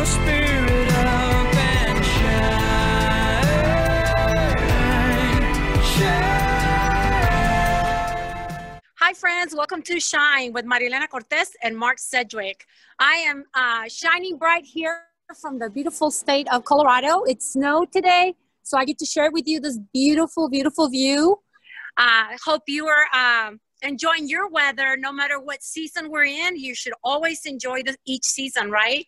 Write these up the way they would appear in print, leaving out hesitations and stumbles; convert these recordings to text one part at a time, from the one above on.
your spirit up and shine. Hi friends, welcome to Shine with Marilena Cortez and Mark Sedgwick. I am shining bright here from the beautiful state of Colorado. It snowed today, so I get to share with you this beautiful, beautiful view. I hope you are enjoying your weather. No matter what season we're in, you should always enjoy each season, right?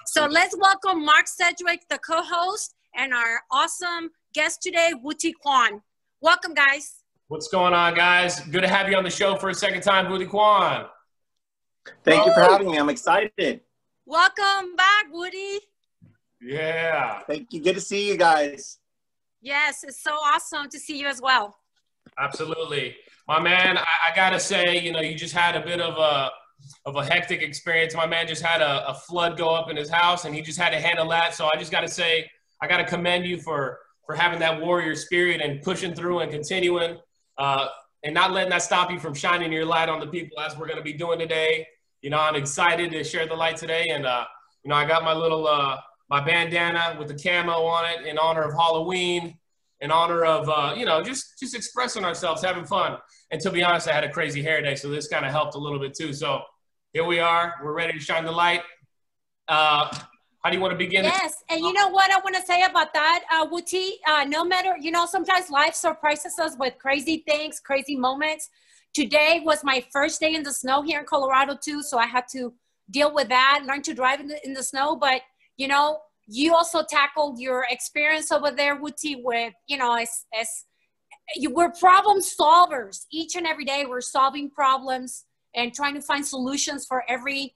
So let's welcome Mark Sedgwick, the co-host, and our awesome guest today, Vuthy Kuon. Welcome, guys. What's going on, guys? Good to have you on the show for a second time, Vuthy Kuon. Thank you for having me. I'm excited. Welcome back, Woody. Yeah. Thank you. Good to see you guys. Yes, it's so awesome to see you as well. Absolutely. My man, I got to say, you know, you just had a bit of a hectic experience. My man just had a flood go up in his house, and he just had to handle that. So I just got to say, I got to commend you for having that warrior spirit and pushing through and continuing and not letting that stop you from shining your light on the people as we're going to be doing today. You know, I'm excited to share the light today. And, you know, I got my little, my bandana with the camo on it in honor of Halloween, in honor of, you know, just expressing ourselves, having fun. And to be honest, I had a crazy hair day, so this kind of helped a little bit too. So here we are. We're ready to shine the light. How do you want to begin? Yes, and you know what I want to say about that, Vuthy? No matter, you know, sometimes life surprises us with crazy things, crazy moments. Today was my first day in the snow here in Colorado too, so I had to deal with that, learn to drive in the snow. But, you know, you also tackled your experience over there, Vuthy, with, you know, we're problem solvers. Each and every day we're solving problems and trying to find solutions for every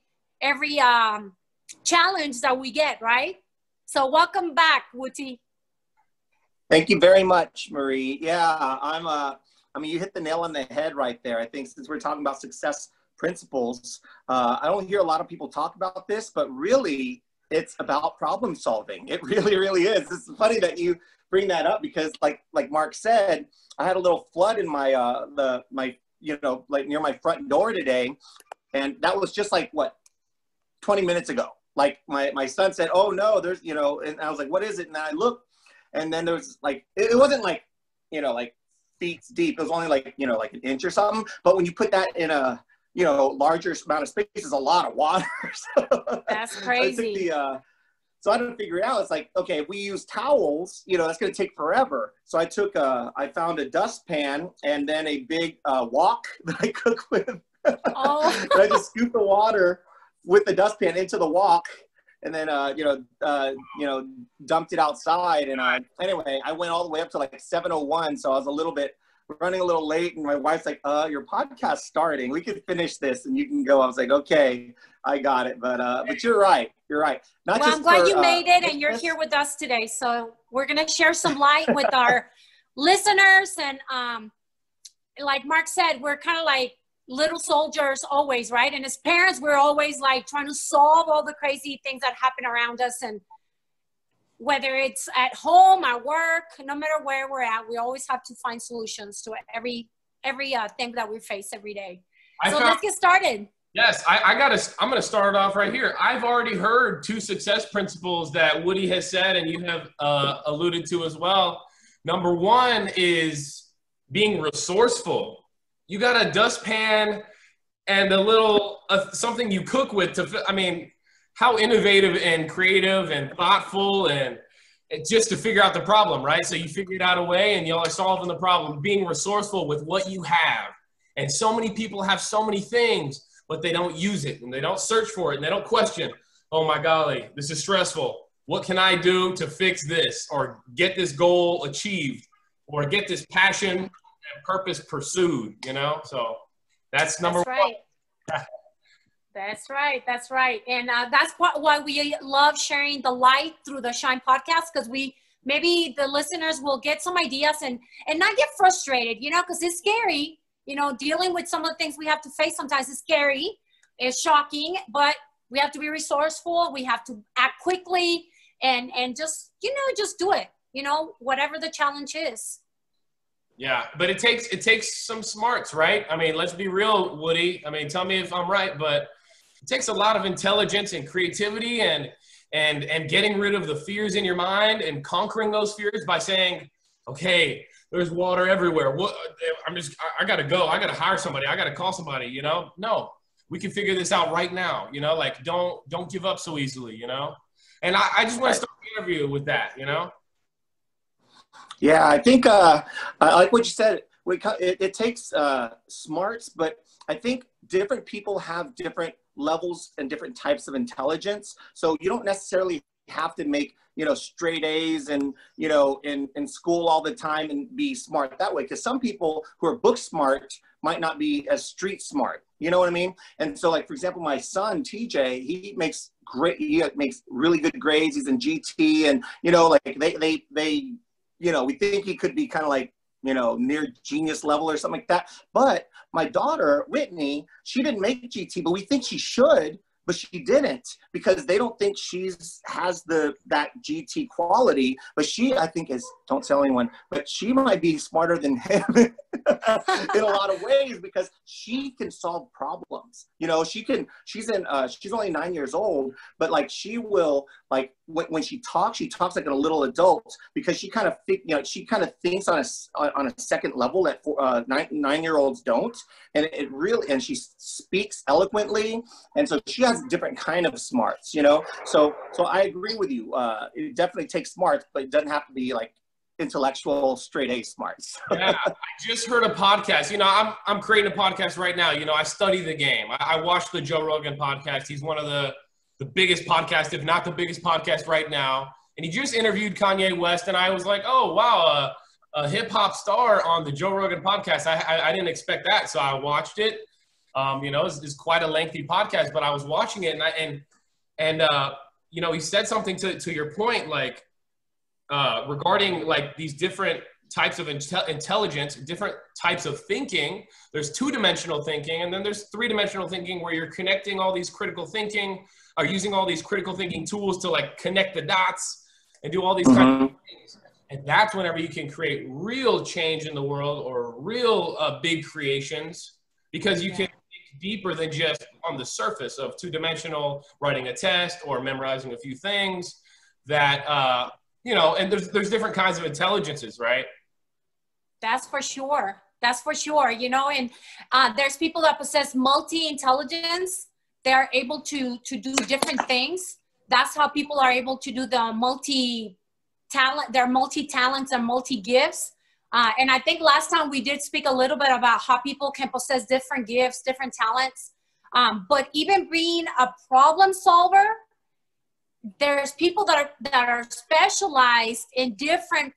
challenge that we get, right? So welcome back, Vuthy. Thank you very much, Marie. Yeah, I mean, you hit the nail on the head right there. I think since we're talking about success principles, I don't hear a lot of people talk about this, but really it's about problem solving. It really, really is. It's funny that you bring that up because like Mark said, I had a little flood in my, you know, like near my front door today. And that was just like, what, 20 minutes ago. Like my son said, oh no, there's, you know, and I was like, what is it? And I looked, and then there was like, it wasn't like, you know, like feet deep. It was only like, you know, like an inch or something. But when you put that in a, you know, larger amount of space, is a lot of water. So that's crazy. So I had to figure it out. It's like, okay, if we use towels, you know, that's going to take forever. So I found a dustpan and then a big wok that I cook with. Oh. And I just scoop the water with the dustpan into the wok, and then you know, dumped it outside. And anyway, I went all the way up to like 7:01, so I was running a little late, and my wife's like, your podcast's starting, we could finish this and you can go. I was like, okay, I got it. But you're right, not well, just I'm glad for, you made it, and you're here with us today, so we're gonna share some light with our listeners. And like Mark said, we're kind of like little soldiers always, right? And as parents, we're always like trying to solve all the crazy things that happen around us. And whether it's at home, at work, no matter where we're at, we always have to find solutions to every thing that we face every day. Let's get started. Yes, I'm going to start off right here. I've already heard 2 success principles that Woody has said, and you have alluded to as well. Number 1 is being resourceful. You got a dustpan and a little something you cook with I mean, how innovative and creative and thoughtful, and just to figure out the problem, right? So you figured out a way and y'all are solving the problem, being resourceful with what you have. And so many people have so many things, but they don't use it and they don't search for it and they don't question, oh my golly, this is stressful. What can I do to fix this or get this goal achieved or get this passion and purpose pursued, you know? So that's number one. That's right. That's right. And that's why we love sharing the light through the Shine podcast, because maybe the listeners will get some ideas and not get frustrated, you know, because it's scary, you know, dealing with some of the things we have to face sometimes is scary, it's shocking, but we have to be resourceful. We have to act quickly and just, you know, just do it, you know, whatever the challenge is. Yeah, but it takes some smarts, right? I mean, let's be real, Woody. I mean, tell me if I'm right, but it takes a lot of intelligence and creativity and and getting rid of the fears in your mind and conquering those fears by saying, okay, there's water everywhere. What? I gotta go. I gotta hire somebody. I gotta call somebody, you know? No, we can figure this out right now. You know, like don't give up so easily, you know? And I just want to start the interview with that, you know? Yeah, I think I like what you said. It takes smarts, but I think different people have different levels and different types of intelligence. So you don't necessarily have to make, you know, straight A's and, you know, in school all the time and be smart that way. Because some people who are book smart might not be as street smart. You know what I mean? And so, like, for example, my son, TJ, he makes really good grades. He's in GT, and, you know, like they you know, we think he could be kind of like, you know, near genius level or something like that. But my daughter, Whitney, she didn't make GT, but we think she should, but she didn't, because they don't think has that GT quality. But she, I think, don't tell anyone, but she might be smarter than him in a lot of ways, because she can solve problems. You know, she's only 9 years old, but like she will, like when she talks like a little adult, because she kind of thinks on a second level that 9-year-olds don't, and she speaks eloquently, and so she has different kind of smarts, you know. So I agree with you. It definitely takes smarts, but it doesn't have to be like intellectual straight A smarts. Yeah, I just heard a podcast. You know, I'm creating a podcast right now. You know, I study the game. I watched the Joe Rogan podcast. He's one of the biggest podcast, if not the biggest podcast right now. And he just interviewed Kanye West, and I was like, oh wow, a hip hop star on the Joe Rogan podcast. I didn't expect that, so I watched it. You know, it's quite a lengthy podcast, but I was watching it, and you know, he said something to your point, like regarding like these different types of intelligence, different types of thinking. There's 2-dimensional thinking, and then there's 3-dimensional thinking, where you're connecting all these critical thinking, or using all these critical thinking tools to like connect the dots and do all these kinds of things. And that's whenever you can create real change in the world, or real big creations, because you can think deeper than just on the surface of 2-dimensional writing a test or memorizing a few things. That you know, and there's different kinds of intelligences, right? That's for sure. That's for sure. You know, and there's people that possess multi-intelligence. They're able to do different things. That's how people are able to do the multi-talent, their multi-talents and multi-gifts. And I think last time we did speak a little bit about how people can possess different gifts, different talents. But even being a problem solver, there's people that are specialized in different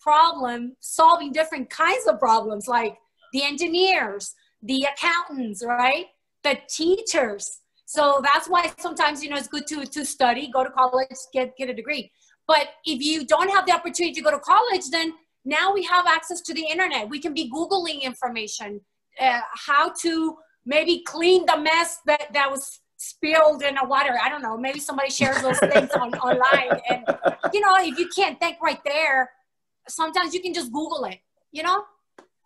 solving different kinds of problems, like the engineers, the accountants, right? The teachers. So that's why sometimes, you know, it's good to study, go to college, get a degree. But if you don't have the opportunity to go to college, then now we have access to the internet. We can be Googling information, how to maybe clean the mess that was spilled in the water. I don't know. Maybe somebody shares those things online. And, you know, if you can't think right there, sometimes you can just Google it, you know?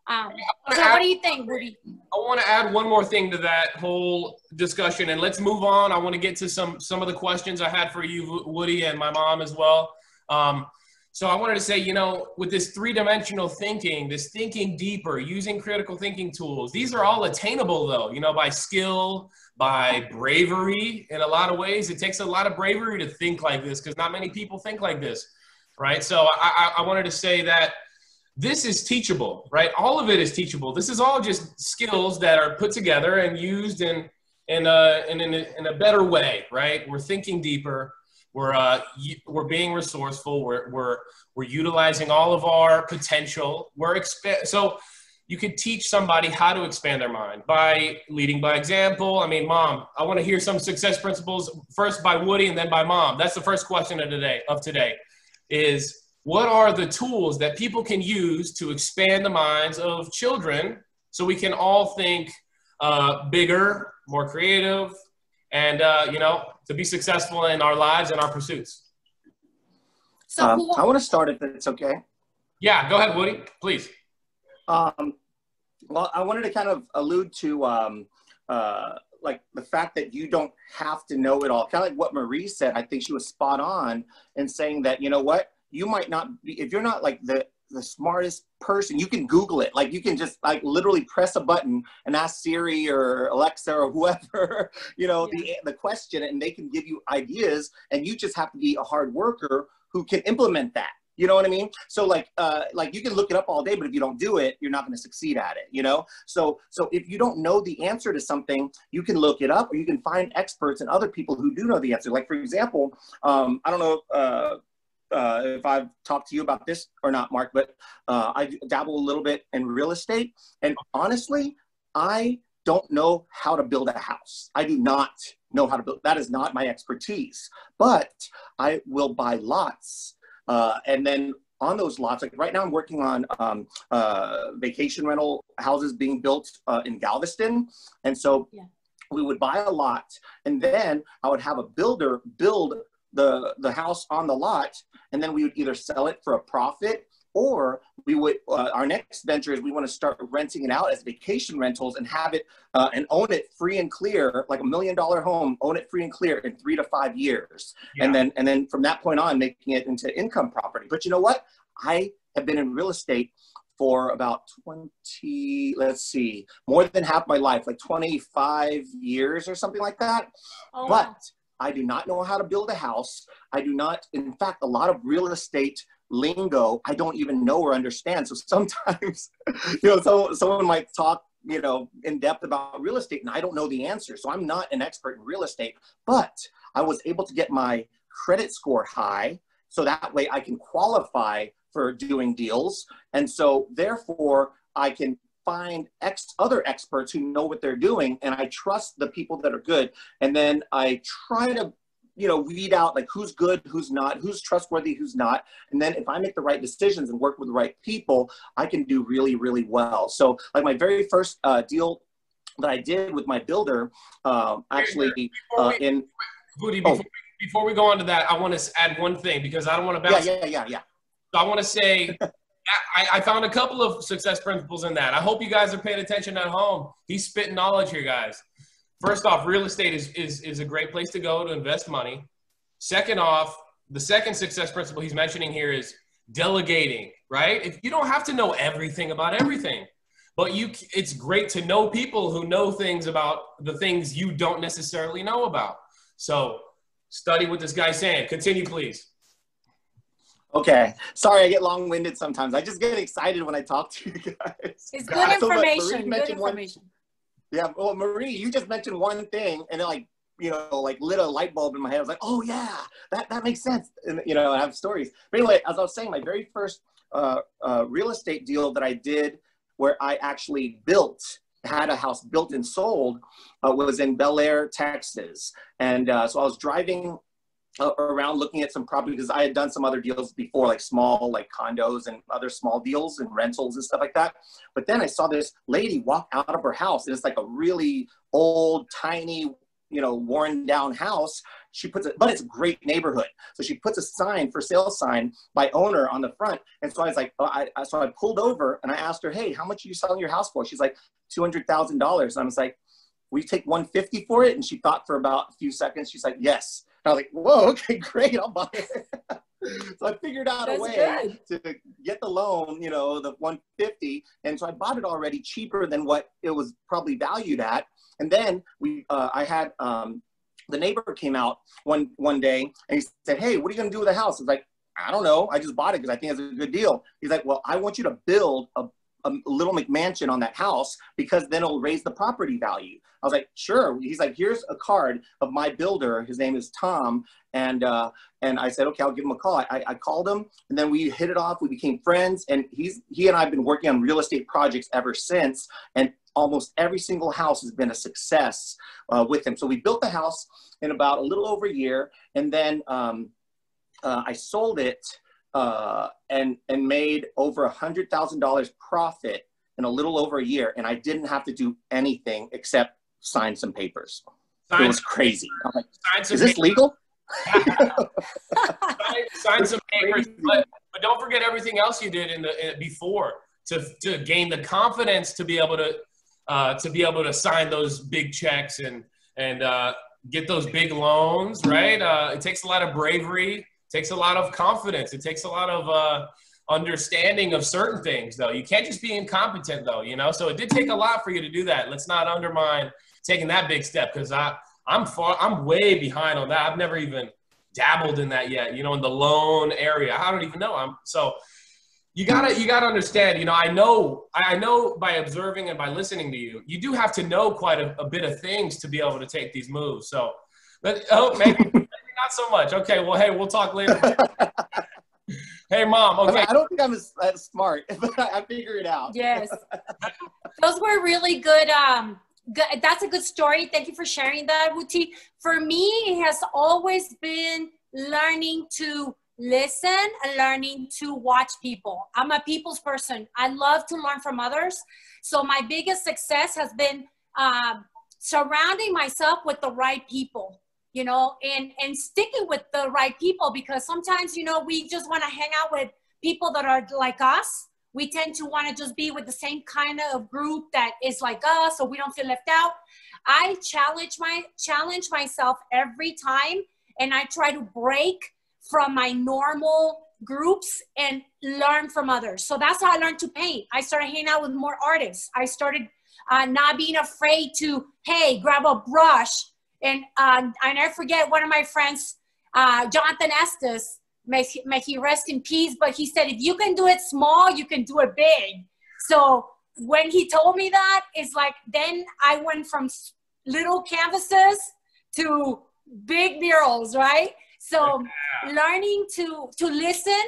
So what do you think, Woody? I want to add one more thing to that whole discussion, and let's move on. I want to get to some of the questions I had for you, Woody, and my mom as well. So I wanted to say, you know, with this 3-dimensional thinking, this thinking deeper, using critical thinking tools, these are all attainable, though, you know, by skill, by bravery. In a lot of ways, it takes a lot of bravery to think like this, because not many people think like this, right? So I wanted to say that this is teachable, right? All of it is teachable. This is all just skills that are put together and used in a better way, right? We're thinking deeper. We're being resourceful. We're utilizing all of our potential. So you could teach somebody how to expand their mind by leading by example. I mean, Mom, I want to hear some success principles first by Woody and then by Mom. That's the first question of today is, what are the tools that people can use to expand the minds of children so we can all think bigger, more creative, and, you know, to be successful in our lives and our pursuits? So I want to start, if it's okay. Yeah, go ahead, Woody, please. Well, I wanted to kind of allude to like the fact that you don't have to know it all, kind of like what Marie said. I think she was spot on in saying that, you know what, you might not be, if you're not like the smartest person, you can Google it. Like you can just like literally press a button and ask Siri or Alexa or whoever, you know, the question, and they can give you ideas, and you just have to be a hard worker who can implement that. You know what I mean? So like you can look it up all day, but if you don't do it, you're not going to succeed at it, you know? So if you don't know the answer to something, you can look it up, or you can find experts and other people who do know the answer. Like for example, I don't know if I've talked to you about this or not, Mark, but I dabble a little bit in real estate. And honestly, I don't know how to build a house. I do not know how to build. That is not my expertise, but I will buy lots. And then on those lots, like right now I'm working on vacation rental houses being built in Galveston. And so we would buy a lot, and then I would have a builder build the house on the lot, and then we would either sell it for a profit, or we would, our next venture is we want to start renting it out as vacation rentals and have it and own it free and clear, like $1 million home, own it free and clear in 3 to 5 years. And then from that point on, making it into income property. But you know what? I have been in real estate for about 20, let's see, more than half my life, like 25 years or something like that. Oh, but wow. I do not know how to build a house. I do not, in fact, a lot of real estate lingo, I don't even know or understand. So sometimes, you know, someone might talk, you know, in depth about real estate, and I don't know the answer. So I'm not an expert in real estate, but I was able to get my credit score high, so that way I can qualify for doing deals. And so therefore I can find other experts who know what they're doing, and I trust the people that are good. And then I try to, you know, weed out like who's good, who's not, who's trustworthy, who's not. And then if I make the right decisions and work with the right people, I can do really, really well. So like my very first deal that I did with my builder, actually before we go on to that, I want to add one thing, because I don't want to bounce. Yeah. So I want to say, I found a couple of success principles in that. I hope you guys are paying attention at home. He's spitting knowledge here, guys. First off, real estate is a great place to go to invest money. Second off, the second success principle he's mentioning here is delegating, right? If you don't have to know everything about everything, but it's great to know people who know things about the things you don't necessarily know about. So study what this guy's saying. Continue, please. Okay. Sorry, I get long-winded sometimes. I just get excited when I talk to you guys. It's good information. Good information. Yeah, well, Marie, you just mentioned one thing, and it like, you know, like lit a light bulb in my head. I was like, oh yeah, that makes sense. And, you know, I have stories. But anyway, as I was saying, my very first real estate deal that I did, where I actually had a house built and sold, was in Bel Air, Texas. And so I was driving around looking at some property, because I had done some other deals before, like small, like condos and other small deals and rentals and stuff like that. But then I saw this lady walk out of her house, and it's like a really old, tiny, you know, worn down house. But it's a great neighborhood. So she puts a sign, for sale sign by owner on the front. And so I was like, so I pulled over and I asked her, hey, how much are you selling your house for? She's like, $200,000. And I was like, will you take $150 for it? And she thought for about a few seconds. She's like, yes. I was like, whoa, okay, great, I'll buy it. So I figured out a way to get the loan, you know, the $150. And so I bought it already cheaper than what it was probably valued at. And then I had, the neighbor came out one day and he said, hey, what are you going to do with the house? I was like, I don't know. I just bought it because I think it's a good deal. He's like, well, I want you to build a little McMansion on that house, because then it'll raise the property value. I was like, sure. He's like, here's a card of my builder. His name is Tom. And I said, okay, I'll give him a call. I called him, and then we hit it off. We became friends, and he and I have been working on real estate projects ever since. And almost every single house has been a success with him. So we built the house in about a little over a year. And then I sold it and made over $100,000 profit in a little over a year. And I didn't have to do anything except sign some papers. It was crazy. I'm like, is this legal? sign some papers, but don't forget everything else you did before to gain the confidence to be able to to be able to sign those big checks and get those big loans, right? It takes a lot of bravery, it takes a lot of confidence, it takes a lot of understanding of certain things, though. You can't just be incompetent, though, you know? So it did take a lot for you to do that. Let's not undermine taking that big step, because I'm way behind on that. I've never even dabbled in that yet, you know, in the loan area. I don't even know. So you gotta understand, you know, I know by observing and by listening to you, you do have to know quite a bit of things to be able to take these moves. So, but maybe not so much. Okay, well, hey, we'll talk later. Hey, Mom. Okay. I don't think I'm as smart, but I figure it out. Yes. Those were really good. That's a good story. Thank you for sharing that, Vuthy. For me, it has always been learning to listen and learning to watch people. I'm a people's person. I love to learn from others. So my biggest success has been surrounding myself with the right people, you know, and sticking with the right people, because sometimes, you know, we just want to hang out with people that are like us. We tend to want to just be with the same kind of group that is like us, so we don't feel left out. I challenge myself every time, and I try to break from my normal groups and learn from others. So that's how I learned to paint. I started hanging out with more artists. I started not being afraid to, hey, grab a brush. And I never forget one of my friends, Jonathan Estes, may he rest in peace, but he said, if you can do it small, you can do it big. So when he told me that, it's like, then I went from little canvases to big murals, right? So learning to listen,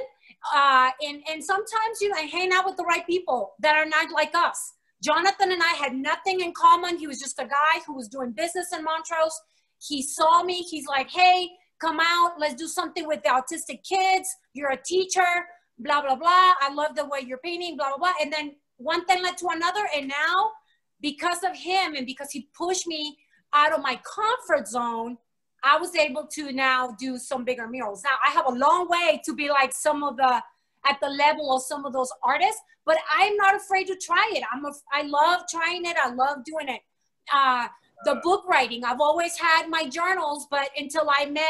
and sometimes, you know, hang out with the right people that are not like us. Jonathan and I had nothing in common. He was just a guy who was doing business in Montrose. He saw me. He's like, hey, come out. Let's do something with the autistic kids. You're a teacher, blah, blah, blah. I love the way you're painting, blah, blah, blah. And then one thing led to another. And now, because of him and because he pushed me out of my comfort zone, I was able to now do some bigger murals. Now, I have a long way to be like at the level of some of those artists, but I'm not afraid to try it. I love trying it. I love doing it. The book writing, I've always had my journals, but until I met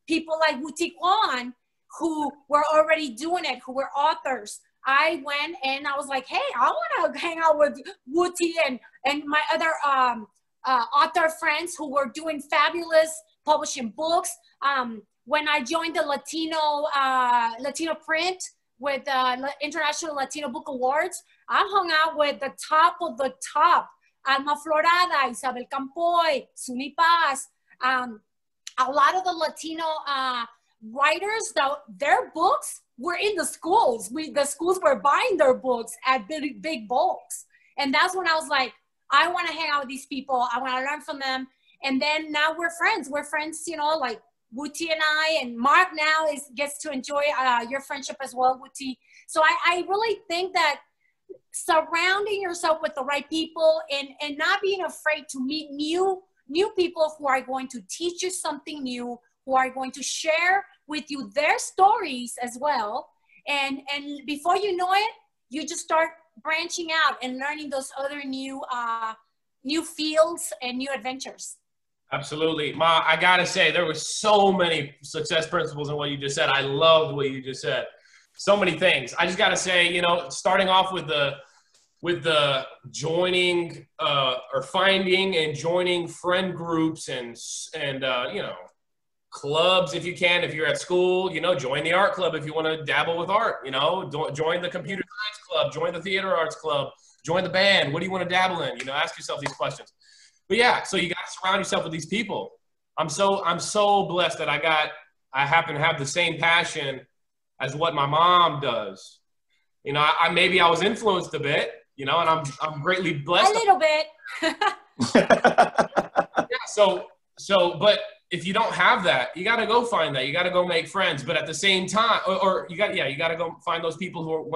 people like Vuthy Kuon, who were already doing it, who were authors, I went and I was like, hey, I want to hang out with Vuthy and my other author friends who were doing fabulous publishing books. When I joined the Latino print with International Latino Book Awards, I hung out with the top of the top. Alma Florada, Isabel Campoy, Suni Paz, a lot of the Latino writers, their books were in the schools. The schools were buying their books at big bulks. And that's when I was like, I want to hang out with these people. I want to learn from them. And then now we're friends. We're friends, you know, like Vuthy and I, and Mark now gets to enjoy your friendship as well, Vuthy. So I really think that surrounding yourself with the right people and not being afraid to meet new people who are going to teach you something new, who are going to share with you their stories as well. And before you know it, you just start branching out and learning those other new fields and new adventures. Absolutely. Ma, I got to say, there were so many success principles in what you just said. I loved what you just said. So many things. I just got to say, you know, starting off with the joining or finding and joining friend groups and you know, clubs if you can. If you're at school, you know, join the art club if you want to dabble with art. You know, join the computer science club, join the theater arts club, join the band. What do you want to dabble in? You know, ask yourself these questions. But yeah, so you got to surround yourself with these people. I'm so blessed that I happen to have the same passion as what my mom does. You know, maybe I was influenced a bit, you know, and I'm greatly blessed. A little bit. Yeah, so, but if you don't have that, you got to go find that. You got to go make friends. But at the same time, or you got to go find those people who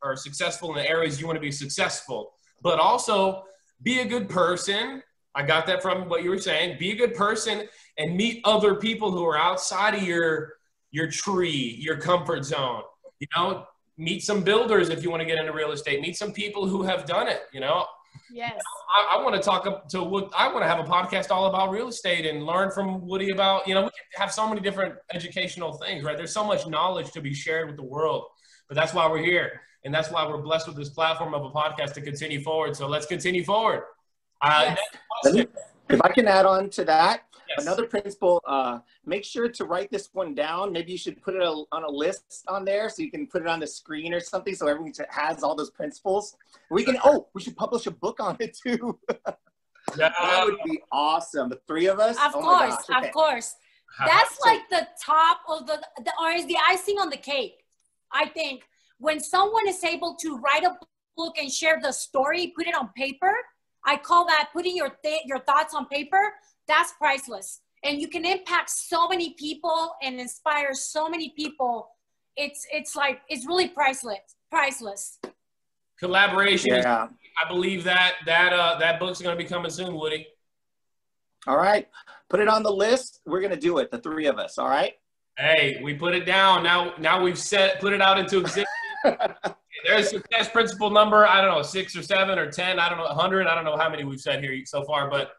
are successful in the areas you want to be successful. But also be a good person. I got that from what you were saying. Be a good person and meet other people who are outside of your tree, your comfort zone. You know, meet some builders if you want to get into real estate. Meet some people who have done it, you know. Yes. I want to talk to Wood. I want to have a podcast all about real estate and learn from Woody about, we can have so many different educational things, right? There's so much knowledge to be shared with the world, but that's why we're here. And that's why we're blessed with this platform of a podcast to continue forward. So let's continue forward. Yes. If I can add on to that, Yes. another principle, make sure to write this one down. Maybe you should put it on a list on there so you can put it on the screen or something so everyone has all those principles. We should publish a book on it too. That would be awesome. The three of us. Of course. That's like the top of or is the icing on the cake. I think when someone is able to write a book and share the story, put it on paper, I call that putting your thoughts on paper. That's priceless. And you can impact so many people and inspire so many people. It's really priceless. Collaboration. Yeah. I believe that book's going to be coming soon, Woody. All right. Put it on the list. We're going to do it. The three of us. All right. Hey, we put it down. Now we've put it out into existence. There's success principle number, I don't know, 6 or 7 or 10, I don't know, 100. I don't know how many we've said here so far, but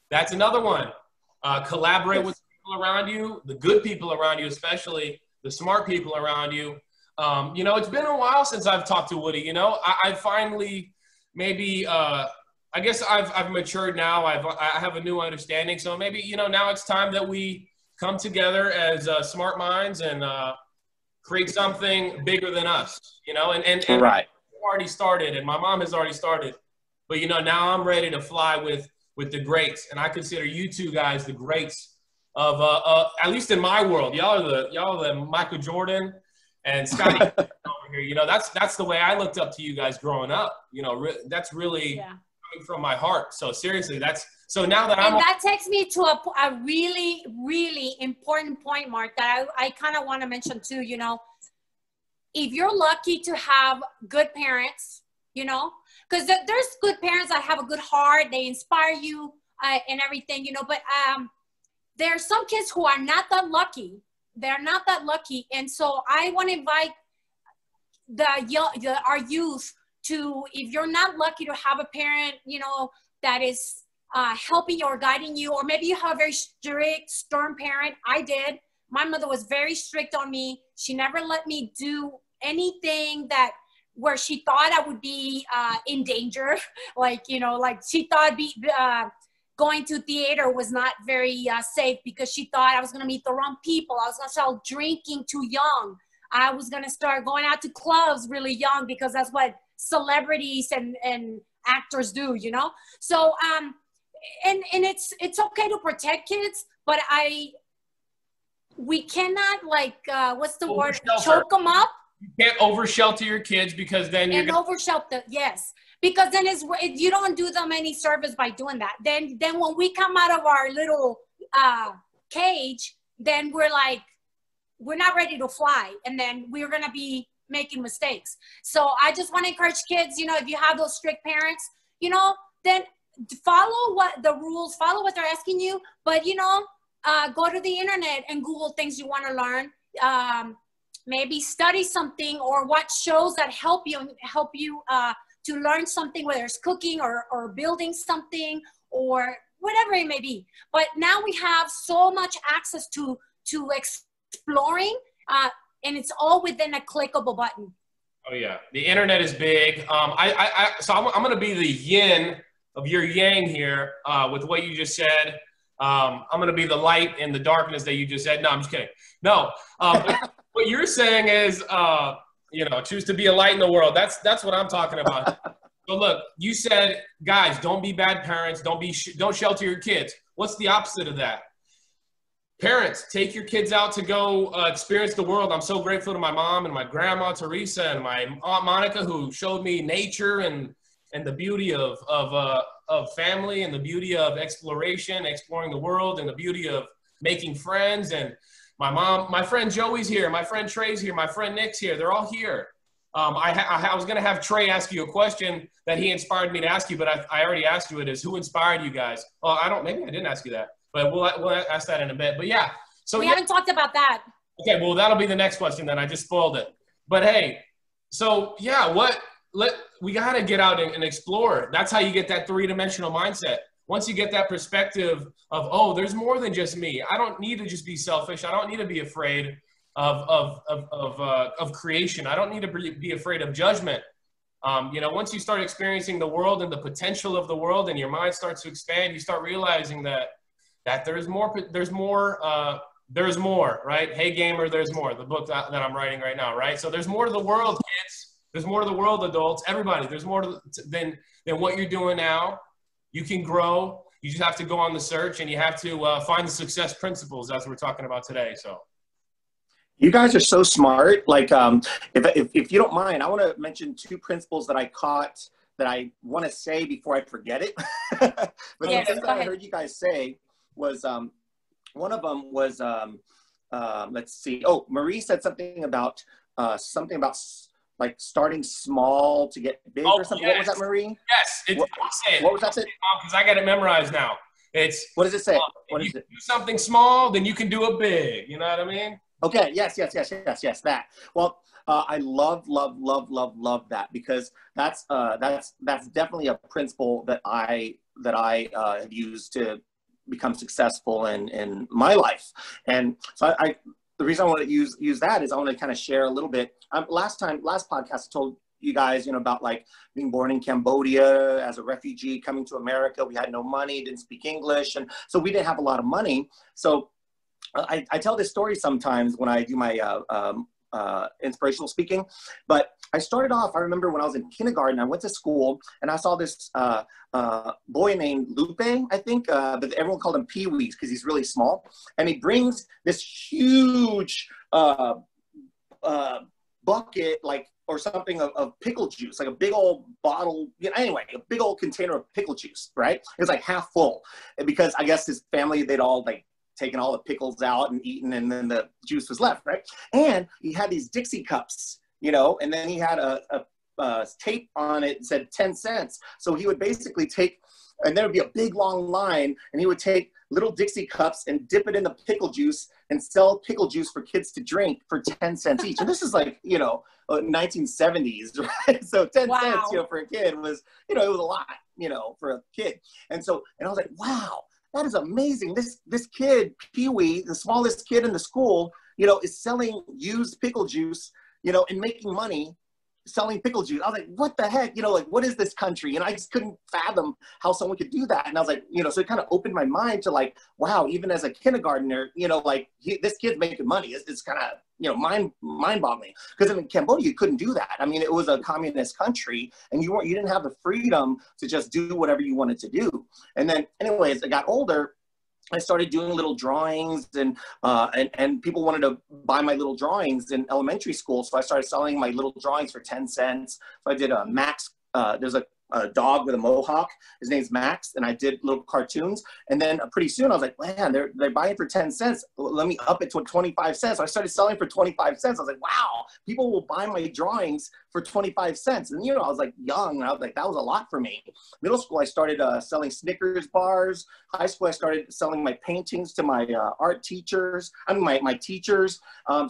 that's another one. Collaborate with people around you, the good people around you, especially the smart people around you. It's been a while since I've talked to Woody. I finally maybe, I guess I've matured now. I have a new understanding. So maybe, now it's time that we come together as smart minds and create something bigger than us, and Right. We've already started, and my mom has already started, but now I'm ready to fly with the greats, and I consider you two guys the greats of at least in my world. Y'all are the Michael Jordan and Scotty over here. That's the way I looked up to you guys growing up. That's really coming from my heart. So seriously, so now that that takes me to a really, really important point, Mark, that I kind of want to mention too. If you're lucky to have good parents, because there's good parents that have a good heart, they inspire you and everything, but there are some kids who are not that lucky. They're not that lucky. And so I want to invite our youth to, if you're not lucky to have a parent, that is helping you or guiding you, or maybe you have a very strict, stern parent. I did. My mother was very strict on me. She never let me do anything where she thought I would be in danger. like she thought going to theater was not very safe because she thought I was going to meet the wrong people. I was going to start drinking too young. I was going to start going out to clubs really young because that's what celebrities and actors do, So, and it's okay to protect kids, but we cannot what's the word? Choke them up. You can't over shelter your kids because then you're over shelter. Yes, because then you don't do them any service by doing that. Then when we come out of our little cage, then we're not ready to fly, and then we're gonna be making mistakes. So I just want to encourage kids. If you have those strict parents, then follow the rules, follow what they're asking you, but go to the internet and Google things you want to learn. Maybe study something or watch shows that help you to learn something, whether it's cooking or building something or whatever it may be. But now we have so much access to exploring, and it's all within a clickable button. Oh yeah, the internet is big. So I'm going to be the yin of your yang here with what you just said. I'm going to be the light in the darkness that you just said. No, I'm just kidding. No, what you're saying is, choose to be a light in the world. That's what I'm talking about. So look, you said, guys, don't be bad parents. Don't shelter your kids. What's the opposite of that? Parents, take your kids out to go experience the world. I'm so grateful to my mom and my grandma, Teresa, and my Aunt Monica, who showed me nature and the beauty of family and the beauty of exploration, exploring the world, and the beauty of making friends. And my mom, my friend Joey's here, my friend Trey's here, my friend Nick's here. They're all here. I was going to have Trey ask you a question that he inspired me to ask you, but I already asked you it is, who inspired you guys? Well, maybe I didn't ask you that, but we'll ask that in a bit. But yeah. So we haven't talked about that. Okay, well, that'll be the next question then. I just spoiled it. But hey, so yeah, we got to get out and explore. That's how you get that three-dimensional mindset. Once you get that perspective of, oh, there's more than just me. I don't need to just be selfish. I don't need to be afraid of creation. I don't need to be afraid of judgment. You know, once you start experiencing the world and the potential of the world, and your mind starts to expand, you start realizing that there's more, right? Hey Gamer, there's more. The book that I'm writing right now, right? So there's more to the world, kids. There's more to the world, adults, everybody. There's more than what you're doing now. You can grow. You just have to go on the search, and you have to find the success principles as we're talking about today. So. You guys are so smart. Like, if you don't mind, I want to mention 2 principles that I caught that I want to say before I forget it. But yes, the thing that I heard you guys say was, one of them was, let's see. Oh, Marie said something about like starting small to get big or something. Yes. What was that, Marie? Yes. What was that? Because I got it memorized now. What does it say? What is it? Do something small, then you can do it big. You know what I mean? Okay. Yes. That. Well, I love that, because that's definitely a principle that I have used to become successful in my life. And so the reason I want to use that is I want to kind of share a little bit. Last podcast, I told you guys, you know, about like being born in Cambodia as a refugee, coming to America. We had no money, didn't speak English. And so we didn't have a lot of money. So I tell this story sometimes when I do my inspirational speaking, but I started off, I remember when I was in kindergarten, I went to school and I saw this boy named Lupe, I think, but everyone called him Pee-wees because he's really small. And he brings this huge bucket, like, or something of pickle juice, like a big old bottle, you know, anyway, a big old container of pickle juice, right? It was like half full. And because I guess his family, they'd all like taken all the pickles out and eaten, and then the juice was left, right? And he had these Dixie cups, you know, and then he had a tape on it that said 10 cents. So he would basically take, and there would be a big long line, and he would take little Dixie cups and dip it in the pickle juice and sell pickle juice for kids to drink for 10 cents each. And this is like, you know, 1970s, right? So 10 cents, you know, for a kid was, you know, it was a lot, you know, for a kid. And so, and I was like, wow, that is amazing. This kid, Pee-wee, the smallest kid in the school, you know, is selling used pickle juice, you know, and making money selling pickle juice. I was like, what the heck? You know, like, what is this country? And I just couldn't fathom how someone could do that. And I was like, you know, so it kind of opened my mind to like, wow, even as a kindergartner, you know, like this kid's making money. It's kind of, you know, mind-boggling. Because in Cambodia, you couldn't do that. I mean, it was a communist country, and you didn't have the freedom to just do whatever you wanted to do. And then, anyways, I got older. I started doing little drawings, and people wanted to buy my little drawings in elementary school. So I started selling my little drawings for 10 cents. So I did a Max, there's a dog with a mohawk. His name's Max, and I did little cartoons. And then pretty soon I was like, man, they're buying for 10 cents. Let me up it to 25 cents. So I started selling for 25 cents. I was like, wow, people will buy my drawings for 25 cents. And, you know, I was like young, and I was like, that was a lot for me. Middle school, I started selling Snickers bars. High school, I started selling my paintings to my art teachers. I mean, my teachers.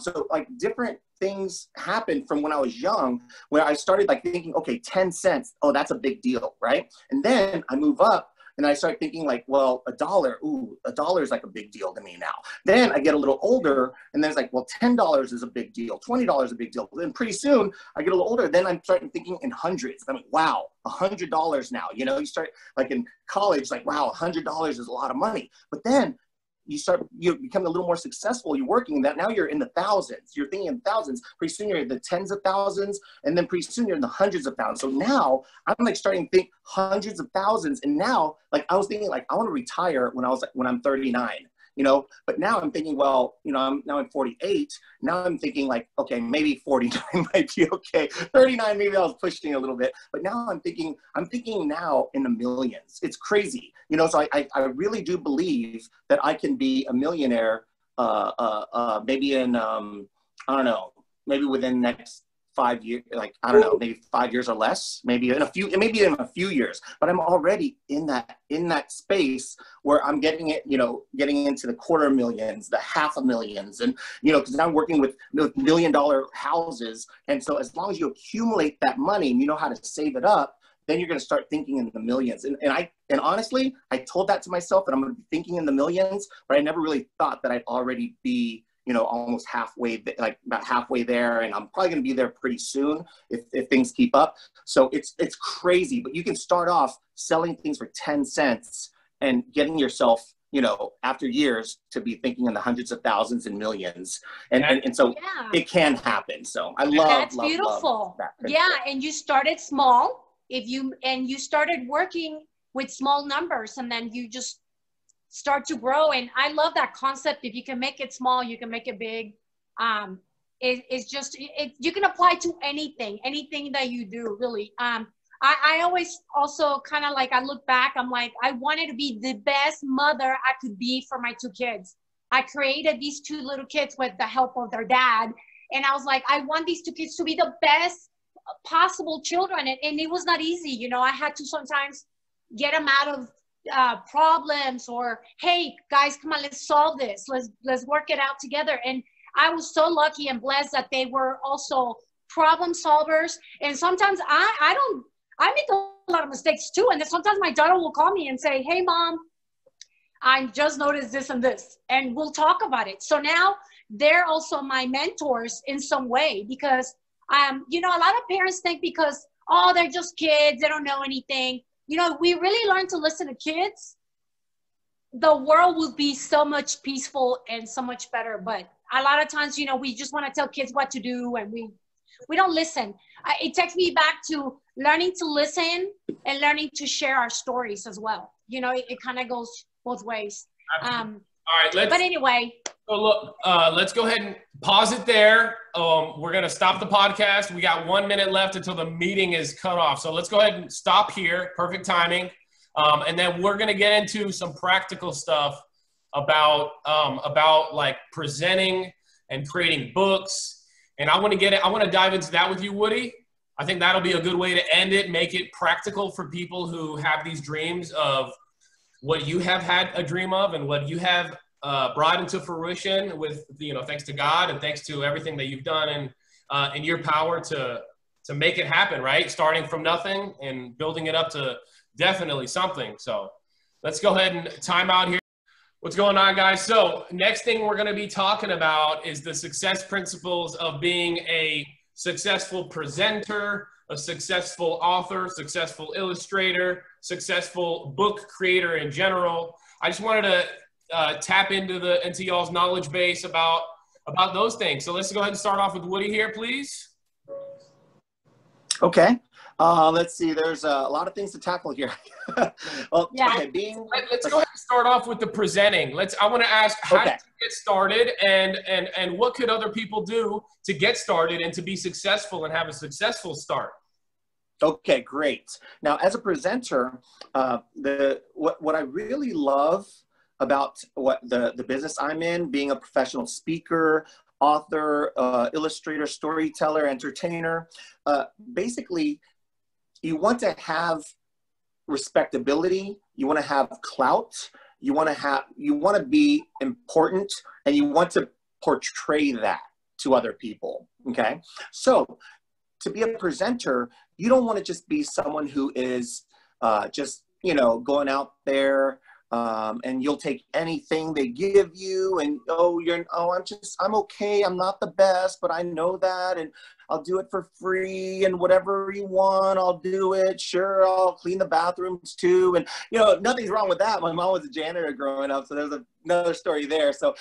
So like different things happened from when I was young, where I started like thinking, okay, 10 cents, oh, that's a big deal, right? And then I move up and I start thinking like, well, $1, ooh, $1 is like a big deal to me now. Then I get a little older, and then it's like, well, $10 is a big deal, $20 is a big deal. Then pretty soon I get a little older, then I'm starting thinking in hundreds. I mean, wow, $100 now, you know, you start like in college, like, wow, $100 is a lot of money. But then you become a little more successful. You're working that now you're in the thousands. You're thinking in thousands. Pretty soon you're in the tens of thousands, and then pretty soon you're in the hundreds of thousands. So now I'm like starting to think hundreds of thousands. And now, like, I was thinking like, I want to retire when I'm 39. You know, but now I'm thinking, well, you know, I'm 48. Now I'm thinking like, okay, maybe 49 might be okay. 39, maybe I was pushing a little bit, but now I'm thinking now in the millions. It's crazy. You know, so I really do believe that I can be a millionaire, maybe in, I don't know, maybe within the next 5 years, like, I don't know, maybe 5 years or less, maybe in a few years, but I'm already in that space where I'm getting into the $250,000, the $500,000. And, cause I'm working with $1 million houses. And so as long as you accumulate that money and you know how to save it up, then you're going to start thinking in the millions. And honestly, I told that to myself that I'm going to be thinking in the millions, but I never really thought that I'd already be, almost halfway, like about halfway there. And I'm probably going to be there pretty soon if things keep up. So it's crazy, but you can start off selling things for 10 cents and getting yourself, after years to be thinking in the hundreds of thousands and millions. And so it can happen. So I love beautiful. That principle. Yeah. And you started small. You started working with small numbers, and then you just start to grow. And I love that concept. If you can make it small, you can make it big. You can apply to anything that you do, really. I always also kind of like, I look back, I'm like, I wanted to be the best mother I could be for my 2 kids. I created these 2 little kids with the help of their dad. And I was like, I want these 2 kids to be the best possible children. And it was not easy. I had to sometimes get them out of problems, or, hey guys, come on, let's solve this. Let's work it out together. And I was so lucky and blessed that they were also problem solvers. And sometimes I make a lot of mistakes too. And then sometimes my daughter will call me and say, hey mom, I just noticed this and this, and we'll talk about it. So now they're also my mentors in some way, because a lot of parents think because, oh, they're just kids, they don't know anything. We really learn to listen to kids, the world will be so much peaceful and so much better. But a lot of times, we just want to tell kids what to do, and we don't listen. It takes me back to learning to listen and learning to share our stories as well. It kind of goes both ways. All right, but anyway. So look, let's go ahead and pause it there. We're going to stop the podcast. We got 1 minute left until the meeting is cut off. So let's go ahead and stop here. Perfect timing. And then we're going to get into some practical stuff about like presenting and creating books. And I want to dive into that with you, Woody. I think that'll be a good way to end it, make it practical for people who have these dreams of what you have had a dream of and what you have brought into fruition with, thanks to God and thanks to everything that you've done and in your power to make it happen, right? Starting from nothing and building it up to definitely something. So let's go ahead and time out here. What's going on, guys? So next thing we're going to be talking about is the success principles of being a successful presenter, a successful author, successful illustrator, successful book creator in general. I just wanted to tap into y'all's knowledge base about those things. So let's go ahead and start off with Woody here, please. Okay. Let's see. There's a lot of things to tackle here. Well, yeah. Okay, let's go ahead and start off with the presenting. I want to ask, how did you get started, and what could other people do to get started and to be successful and have a successful start? Okay, great. Now, as a presenter, what I really love about what the business I'm in, being a professional speaker, author, illustrator, storyteller, entertainer, basically, you want to have respectability, you want to have clout, you want to be important, and you want to portray that to other people, okay? So to be a presenter, you don't want to just be someone who is just, going out there and you'll take anything they give you, and I'm okay, I'm not the best, but I know that, and I'll do it for free, and whatever you want, I'll do it. Sure, I'll clean the bathrooms too, and nothing's wrong with that. My mom was a janitor growing up, so there's another story there. So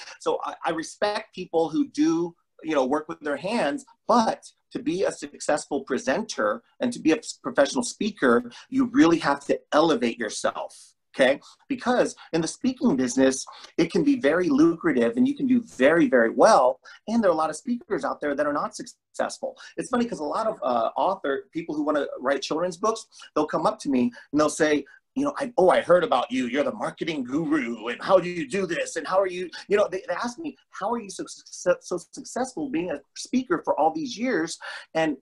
I respect people who do work with their hands, but to be a successful presenter and to be a professional speaker, you really have to elevate yourself. Okay, because in the speaking business, it can be very lucrative and you can do very, very well. And there are a lot of speakers out there that are not successful. It's funny because a lot of people who want to write children's books, they'll come up to me and they'll say, I heard about you. You're the marketing guru. And how do you do this? And how are you, they ask me, how are you so successful being a speaker for all these years? And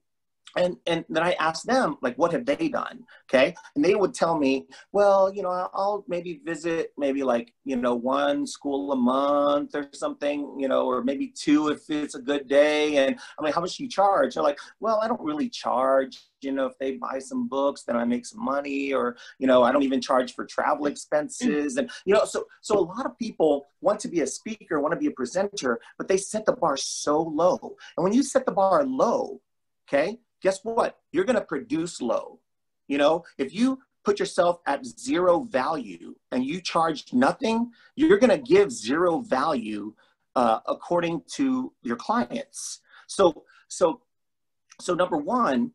And then I asked them, like, what have they done? Okay. And they would tell me, well, you know, I'll maybe visit maybe like, you know, one school a month or something, you know, or maybe two if it's a good day. And I'm like, how much do you charge? They're like, well, I don't really charge. You know, if they buy some books, then I make some money, or, you know, I don't even charge for travel expenses. And, you know, so a lot of people want to be a speaker, want to be a presenter, but they set the bar so low. And when you set the bar low, okay, guess what? You're going to produce low. You know, if you put yourself at zero value and you charge nothing, you're going to give zero value according to your clients. So number one,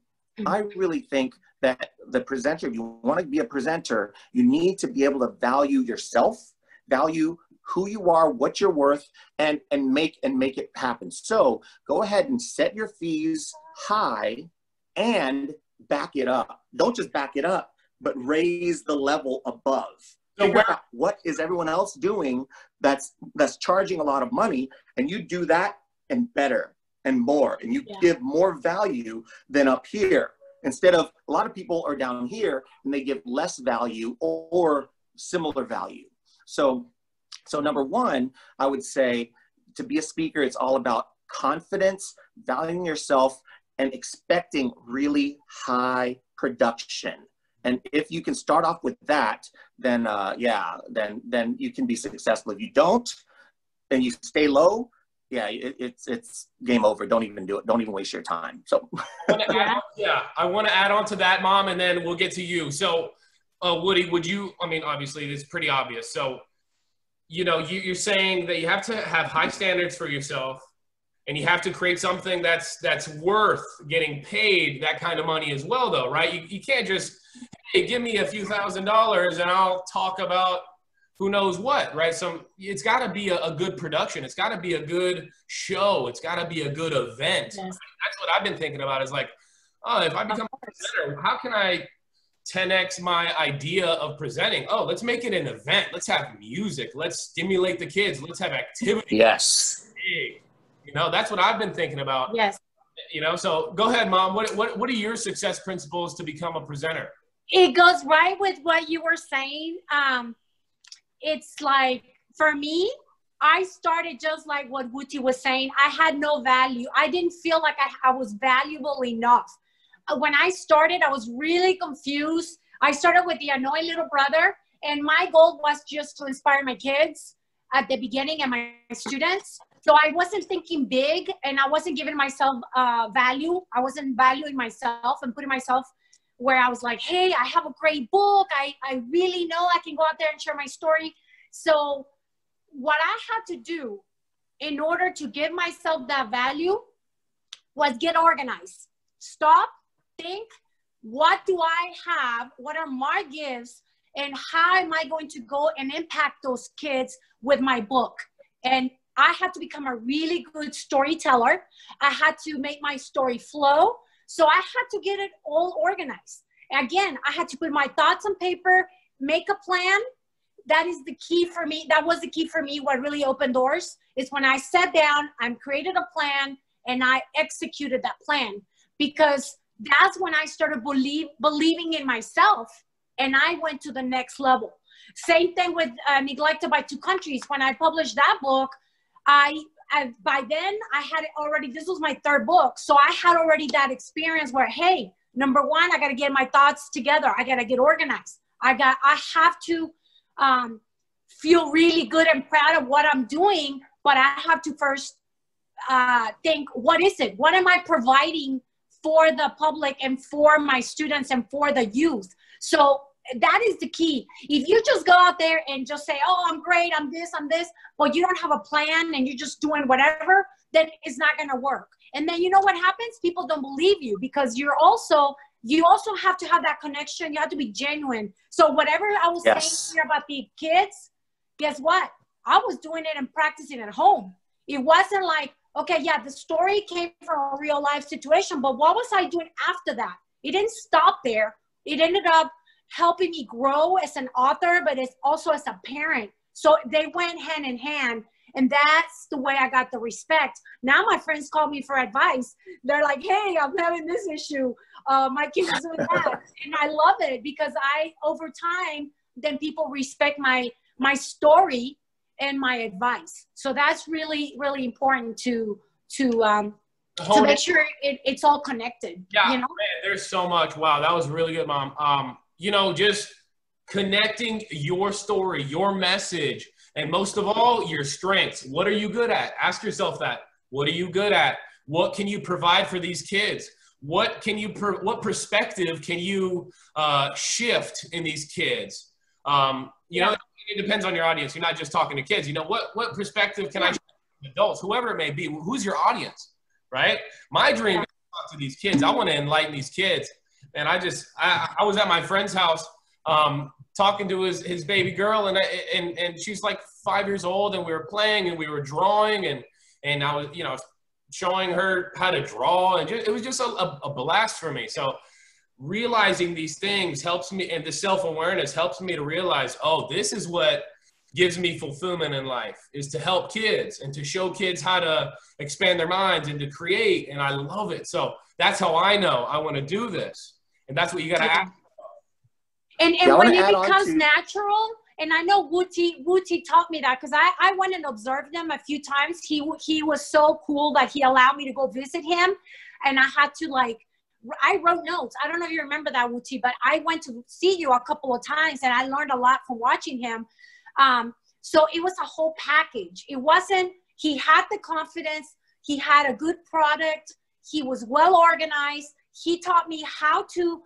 I really think that the presenter, if you want to be a presenter, you need to be able to value yourself, value who you are, what you're worth, and make it happen. So go ahead and set your fees high and back it up. Don't just back it up, but raise the level above. Figure out what is everyone else doing that's charging a lot of money, and you do that and better and more, and you give more value than up here. Instead of, a lot of people are down here and they give less value or similar value. So number one, I would say to be a speaker, it's all about confidence, valuing yourself, and expecting really high production. And if you can start off with that, then then you can be successful. If you don't, and you stay low, it's game over. Don't even do it. Don't even waste your time. So I want to add on to that, Mom, and then we'll get to you. So Woody, would you, I mean, obviously it's pretty obvious. So, you know, you're saying that you have to have high standards for yourself, and you have to create something that's worth getting paid that kind of money as well, though, right? You can't just, hey, give me a few $1,000s and I'll talk about who knows what, right? It's got to be a good production. It's got to be a good show. It's got to be a good event. Yes. That's what I've been thinking about, is like, oh, if I become a presenter, how can I 10x my idea of presenting? Oh, let's make it an event. Let's have music. Let's stimulate the kids. Let's have activity. Yes. You know, that's what I've been thinking about. Yes. You know, so go ahead, Mom. What are your success principles to become a presenter? It goes right with what you were saying. It's like, for me, I started just like what Vuthy was saying. I had no value. I didn't feel like I was valuable enough. When I started, I was really confused. I started with the annoying little brother, and my goal was just to inspire my kids at the beginning and my students. So I wasn't thinking big, and I wasn't giving myself value. I wasn't valuing myself and putting myself where I was like, hey, I have a great book. I really know I can go out there and share my story. So what I had to do in order to give myself that value was get organized. Stop, think, what do I have? What are my gifts? And how am I going to go and impact those kids with my book? And I had to become a really good storyteller. I had to make my story flow. So I had to get it all organized. Again, I had to put my thoughts on paper, make a plan. That is the key for me. That was the key for me. What really opened doors is when I sat down and created a plan and I executed that plan, because that's when I started believing in myself, and I went to the next level. Same thing with Neglected by Two Countries. When I published that book, by then I had already, this was my third book. So I had already that experience where, hey, number one, I got to get my thoughts together. I got to get organized. I have to feel really good and proud of what I'm doing, but I have to first think, what is it? What am I providing for the public and for my students and for the youth? So that is the key. If you just go out there and just say, oh, I'm great, I'm this, but you don't have a plan and you're just doing whatever, then it's not going to work. And then you know what happens? People don't believe you, because you also have to have that connection. You have to be genuine. So whatever I was saying here about the kids, guess what? I was doing it and practicing at home. It wasn't like, okay, yeah, the story came from a real life situation, but what was I doing after that? It didn't stop there. It ended up helping me grow as an author, but it's also as a parent. So they went hand in hand. And that's the way I got the respect. Now my friends call me for advice. They're like, hey, I'm having this issue. My kid is doing that. And I love it because over time, then people respect my story and my advice. So that's really, really important to make sure it's all connected. Yeah, you know? Man, there's so much. Wow, that was really good, Mom. You know, just connecting your story, your message, and most of all, your strengths. What are you good at? Ask yourself that. What are you good at? What can you provide for these kids? What perspective can you shift in these kids? You know, it depends on your audience. You're not just talking to kids. You know, what perspective can I shift to adults, whoever it may be? Who's your audience, right? My dream is to talk to these kids. I want to enlighten these kids. And I was at my friend's house talking to his baby girl, and she's like 5 years old, and we were playing and we were drawing, and I was, you know, showing her how to draw, and it was just a blast for me. So realizing these things helps me, and the self-awareness helps me to realize, oh, this is what gives me fulfillment in life, is to help kids and to show kids how to expand their minds and to create. And I love it. So that's how I know I want to do this. And that's what you got to ask. And when it becomes natural, and I know Vuthy taught me that, because I went and observed him a few times. He was so cool that he allowed me to go visit him. And I had to, like, I wrote notes. I don't know if you remember that, Vuthy, but I went to see you a couple of times, and I learned a lot from watching him. So it was a whole package. It wasn't, he had the confidence, he had a good product, he was well organized. He taught me how to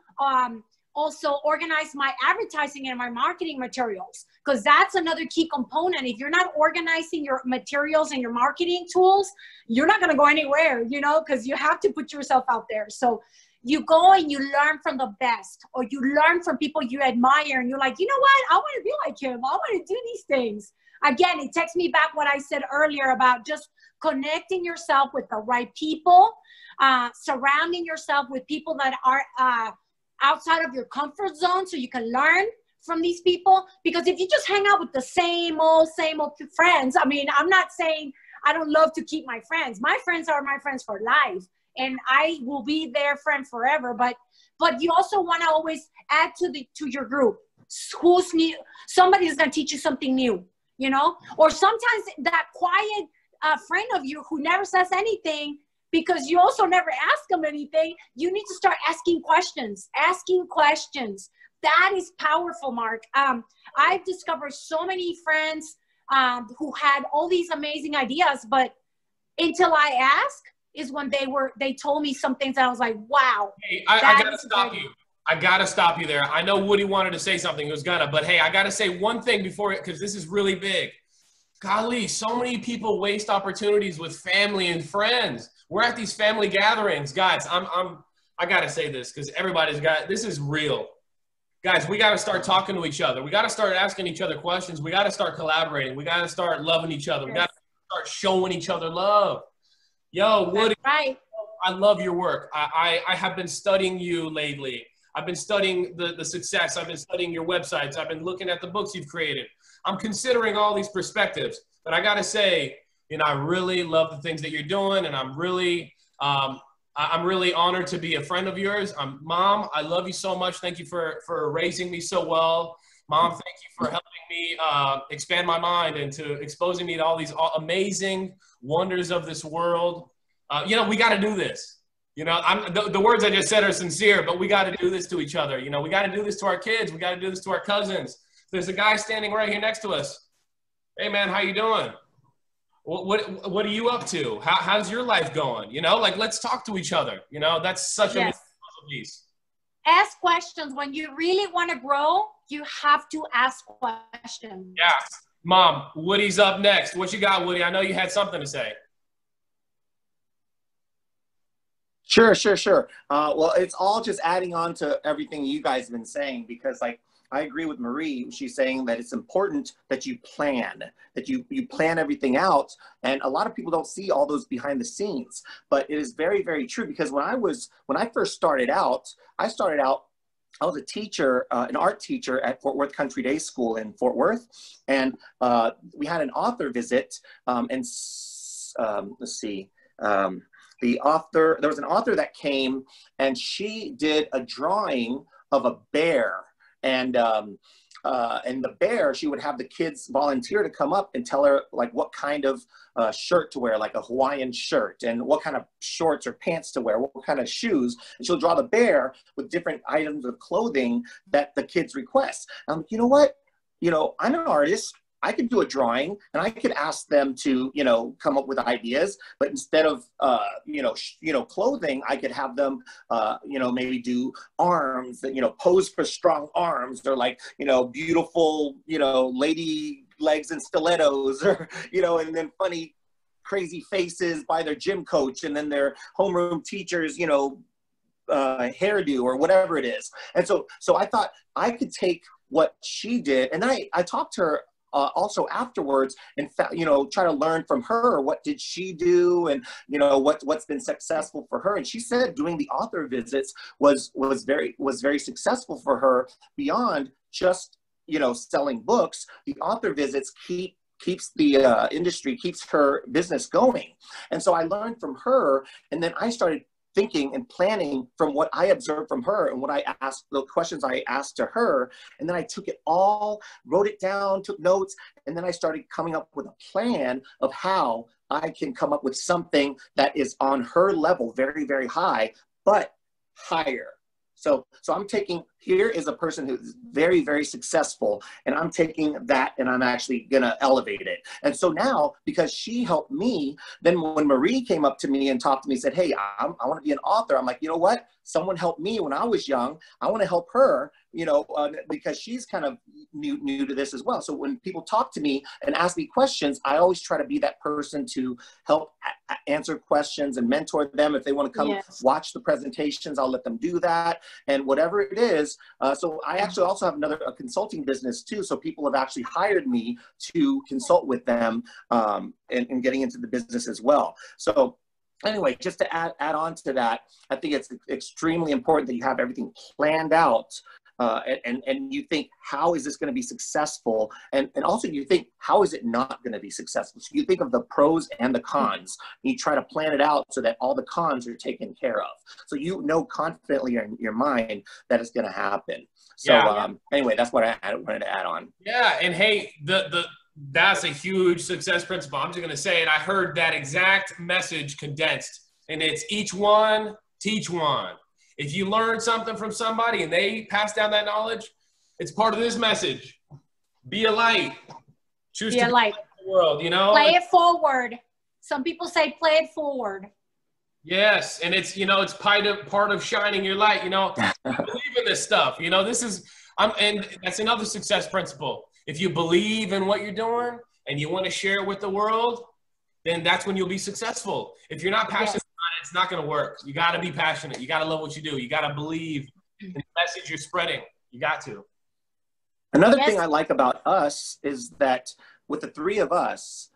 also organize my advertising and my marketing materials, because that's another key component. If you're not organizing your materials and your marketing tools, you're not going to go anywhere, you know, because you have to put yourself out there. So you go and you learn from the best, or you learn from people you admire, and you're like, you know what? I want to be like him. I want to do these things. Again, it takes me back what I said earlier about just connecting yourself with the right people, surrounding yourself with people that are outside of your comfort zone, so you can learn from these people. Because if you just hang out with the same old friends, I mean, I'm not saying I don't love to keep my friends. My friends are my friends for life, and I will be their friend forever. But you also want to always add to your group. Who's new? Somebody is going to teach you something new, you know? Or sometimes that quiet friend of you who never says anything, because you also never ask them anything, you need to start asking questions. That is powerful, Mark. I've discovered so many friends who had all these amazing ideas, but until I ask is when they told me some things that I was like, wow. Hey, I gotta stop you. I gotta stop you there. I know Woody wanted to say something, he was gonna, but hey, I gotta say one thing before, because this is really big. Golly, so many people waste opportunities with family and friends. We're at these family gatherings, guys. I gotta say this, because this is real. Guys, we gotta start talking to each other. We gotta start asking each other questions. We gotta start collaborating. We gotta start loving each other. We gotta start showing each other love. Yo, Woody, right. I love your work. I have been studying you lately. I've been studying the success. I've been studying your websites. I've been looking at the books you've created. I'm considering all these perspectives, but I gotta say, you know, I really love the things that you're doing, and I'm really honored to be a friend of yours. Mom, I love you so much. Thank you for raising me so well. Mom, thank you for helping me expand my mind and to exposing me to all these amazing wonders of this world. You know, we got to do this. You know, the words I just said are sincere, but we got to do this to each other. You know, we got to do this to our kids. We got to do this to our cousins. There's a guy standing right here next to us. Hey, man, how you doing? What are you up to? How's your life going? You know, like, let's talk to each other. You know, that's such a piece. Ask questions. When you really want to grow, you have to ask questions. Yeah. Mom, Woody's up next. What you got, Woody? I know you had something to say. Sure. Well, it's all just adding on to everything you guys have been saying, because, like, I agree with Marie. She's saying that it's important that you plan, that you plan everything out. And a lot of people don't see all those behind the scenes, but it is very, very true, because when I first started out, I was a teacher, an art teacher at Fort Worth Country Day School in Fort Worth. And we had an author visit let's see, there was an author that came and she did a drawing of a bear. And the bear, she would have the kids volunteer to come up and tell her like what kind of shirt to wear, like a Hawaiian shirt, and what kind of shorts or pants to wear, what kind of shoes. And she'll draw the bear with different items of clothing that the kids request. And I'm like, you know what? You know, I'm an artist. I could do a drawing and I could ask them to, you know, come up with ideas, but instead of, clothing, I could have them, maybe do arms, pose for strong arms, or like, beautiful, lady legs and stilettos, or, and then funny, crazy faces by their gym coach, and then their homeroom teachers, hairdo, or whatever it is. And so I thought I could take what she did, and I talked to her also afterwards, and try to learn from her. What did she do, and what's been successful for her? And she said doing the author visits was very successful for her, beyond just selling books. The author visits keeps the industry, keeps her business going. And so I learned from her, and then I started thinking and planning from what I observed from her and what I asked, the questions I asked to her. And then I took it all, wrote it down, took notes, and then I started coming up with a plan of how I can come up with something that is on her level, very, very high, but higher. So I'm taking, here is a person who's very, very successful, and I'm taking that and I'm actually gonna elevate it. And so now, because she helped me, then when Marie came up to me and talked to me, said, hey, I wanna be an author. I'm like, you know what? Someone helped me when I was young. I wanna help her, because she's kind of new to this as well. So when people talk to me and ask me questions, I always try to be that person to help answer questions and mentor them. If they want to come watch the presentations, I'll let them do that, and whatever it is. So I actually also have a consulting business too. So people have actually hired me to consult with them and getting into the business as well. So anyway, just to add on to that, I think it's extremely important that you have everything planned out. And you think, how is this going to be successful? And also you think, how is it not going to be successful? So you think of the pros and the cons. And you try to plan it out so that all the cons are taken care of. So you know confidently in your mind that it's going to happen. So anyway, that's what I wanted to add on. Yeah, and hey, that's a huge success principle. I'm just going to say it. I heard that exact message condensed, and it's each one, teach one. If you learn something from somebody and they pass down that knowledge, it's part of this message. Be a light. Choose to be a light in the world, Play it forward. Some people say play it forward. Yes, and it's, it's part of shining your light, believe in this stuff. This is, and that's another success principle. If you believe in what you're doing and you want to share it with the world, then that's when you'll be successful. If you're not passionate, it's not going to work. You got to be passionate. You got to love what you do. You got to believe in the message you're spreading. You got to. Another thing I like about us is that with the three of us,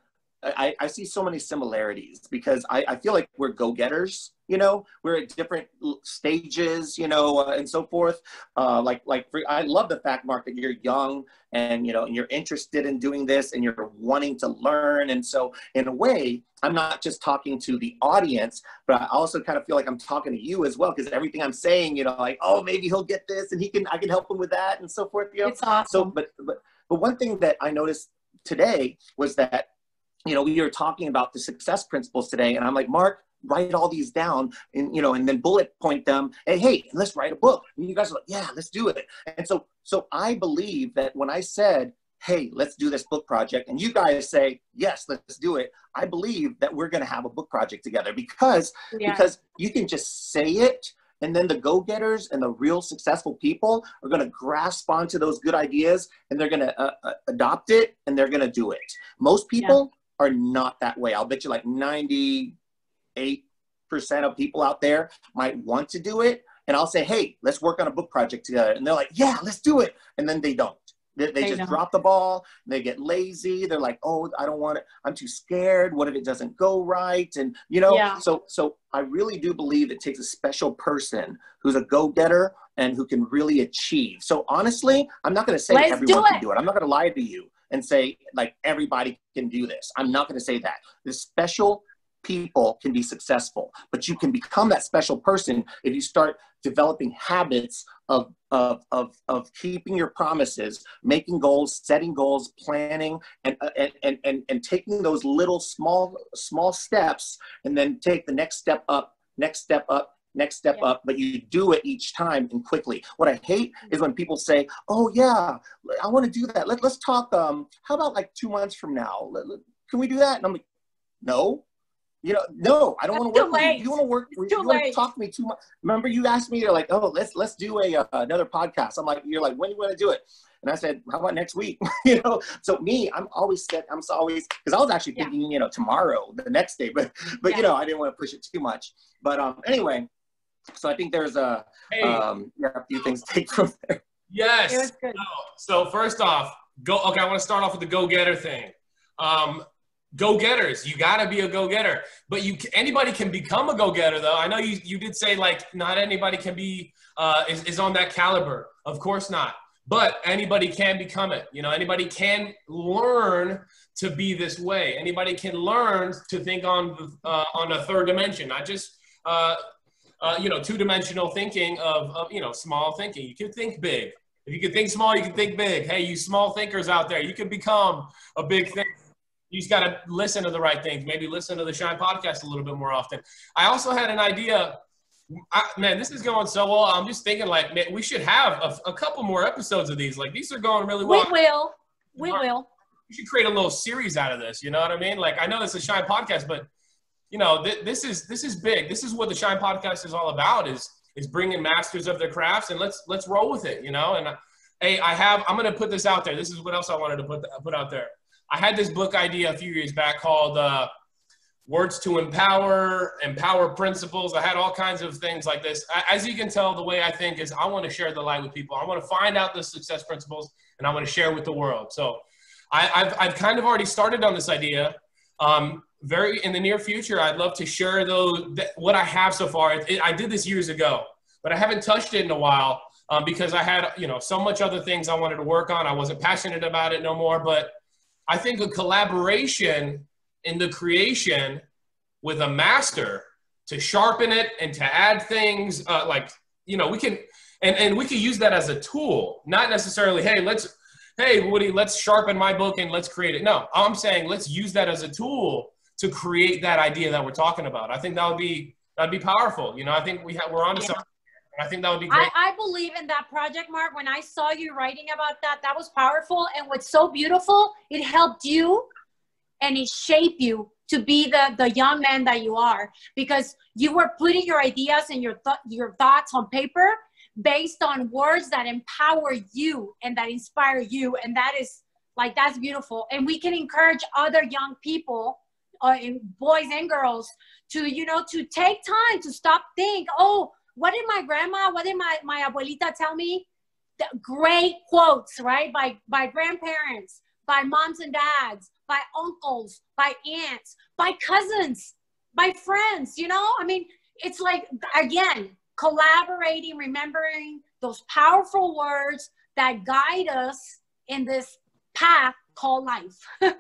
I see so many similarities, because I feel like we're go-getters, we're at different stages, and so forth. I love the fact, Mark, that you're young and, and you're interested in doing this and you're wanting to learn. And so in a way, I'm not just talking to the audience, but I also kind of feel like I'm talking to you as well, because everything I'm saying, like, oh, maybe he'll get this and I can help him with that and so forth. It's awesome. So, but one thing that I noticed today was that, we were talking about the success principles today, and I'm like, Mark, write all these down and, and then bullet point them. And hey, let's write a book. And you guys are like, yeah, let's do it. And so I believe that when I said, hey, let's do this book project, and you guys say, yes, let's do it, I believe that we're going to have a book project together, because you can just say it, and then the go-getters and the real successful people are going to grasp onto those good ideas, and they're going to adopt it, and they're going to do it. Most people are not that way. I'll bet you like 98% of people out there might want to do it. And I'll say, hey, let's work on a book project together. And they're like, yeah, let's do it. And then they don't. They just drop the ball. They get lazy. They're like, oh, I don't want it. I'm too scared. What if it doesn't go right? And, so I really do believe it takes a special person who's a go-getter and who can really achieve. So honestly, I'm not going to say Let's everyone do can it. do it. I'm not going to lie to you and say like everybody can do this. I'm not going to say that. The special people can be successful, but you can become that special person if you start developing habits of keeping your promises, making goals, setting goals, planning, and taking those little small steps, and then take the next step up, next step up, next step up, but you do it each time and quickly. What I hate is when people say, oh yeah, I want to do that. Let's talk, how about like 2 months from now? Can we do that? And I'm like, no. You know, no, I don't want to work with you. You want to work? You want to talk to me too much? Remember, you asked me. You're like, oh, let's do another podcast. I'm like, you're like, when do you want to do it? And I said, how about next week? You know. So me, I'm always set. I'm always, because I was actually thinking, you know, tomorrow, the next day, but you know, I didn't want to push it too much. But anyway, so I think there's a few things to take from there. Yes. It was good. So first off, okay, I want to start off with the go-getter thing. Go-getters, you got to be a go-getter, but anybody can become a go-getter though. I know you did say like not anybody can be is on that caliber. Of course not, but anybody can become it. You know, anybody can learn to be this way. Anybody can learn to think on a third dimension, not just you know, two-dimensional thinking of you know, small thinking. You can think big. If you can think small, you can think big. Hey, you small thinkers out there, you can become a big thing. You just got to listen to the right things. Maybe listen to the Shine podcast a little bit more often. I also had an idea. Man, this is going so well. I'm just thinking like, man, we should have a couple more episodes of these. Like, these are going really well. We will. We should create a little series out of this. You know what I mean? Like, I know it's a Shine podcast, but you know, this is big. This is what the Shine podcast is all about, is bringing masters of their crafts, and let's roll with it, you know? And hey, I'm going to put this out there. This is what else I wanted to put out there. I had this book idea a few years back called Words to Empower Principles. I had all kinds of things like this. As you can tell, the way I think is I want to share the light with people. I want to find out the success principles, and I want to share with the world. So I've kind of already started on this idea. Very in the near future, I'd love to share what I have so far. I did this years ago, but I haven't touched it in a while because I had, you know, so much other things I wanted to work on. I wasn't passionate about it no more, but I think a collaboration in the creation with a master to sharpen it and to add things like, you know, we can, and we can use that as a tool, not necessarily, hey, Woody, let's sharpen my book and let's create it. No, I'm saying let's use that as a tool to create that idea that we're talking about. I think that'd be powerful. You know, I think we're onto something. I think that would be great. I believe in that project, Mark. When I saw you writing about that, that was powerful. And what's so beautiful, it helped you and it shaped you to be the young man that you are, because you were putting your ideas and your thoughts on paper based on words that empower you and that inspire you. And that is like, that's beautiful. And we can encourage other young people, boys and girls, to, you know, to take time to stop, think, oh, what did my grandma, what did my abuelita tell me? The great quotes, right? By grandparents, by moms and dads, by uncles, by aunts, by cousins, by friends, you know? I mean, it's like, again, collaborating, remembering those powerful words that guide us in this path called life.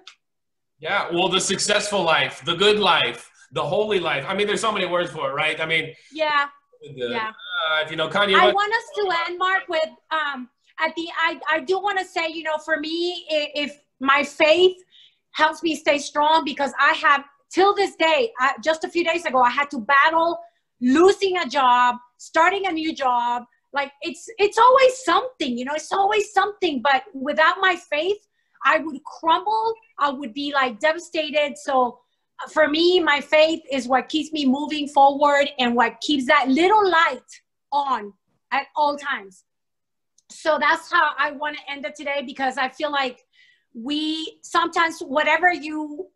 Yeah, well, the successful life, the good life, the holy life. I mean, there's so many words for it, right? I mean, yeah. If you know Kanye, I want us to end, Mark, with I do want to say, you know, for me, if my faith helps me stay strong, because I have till this day, just a few days ago, I had to battle losing a job, starting a new job. Like it's always something, you know, it's always something. But without my faith, I would crumble. I would be like devastated. So for me, my faith is what keeps me moving forward and what keeps that little light on at all times. So that's how I want to end it today, because I feel like we sometimes, however you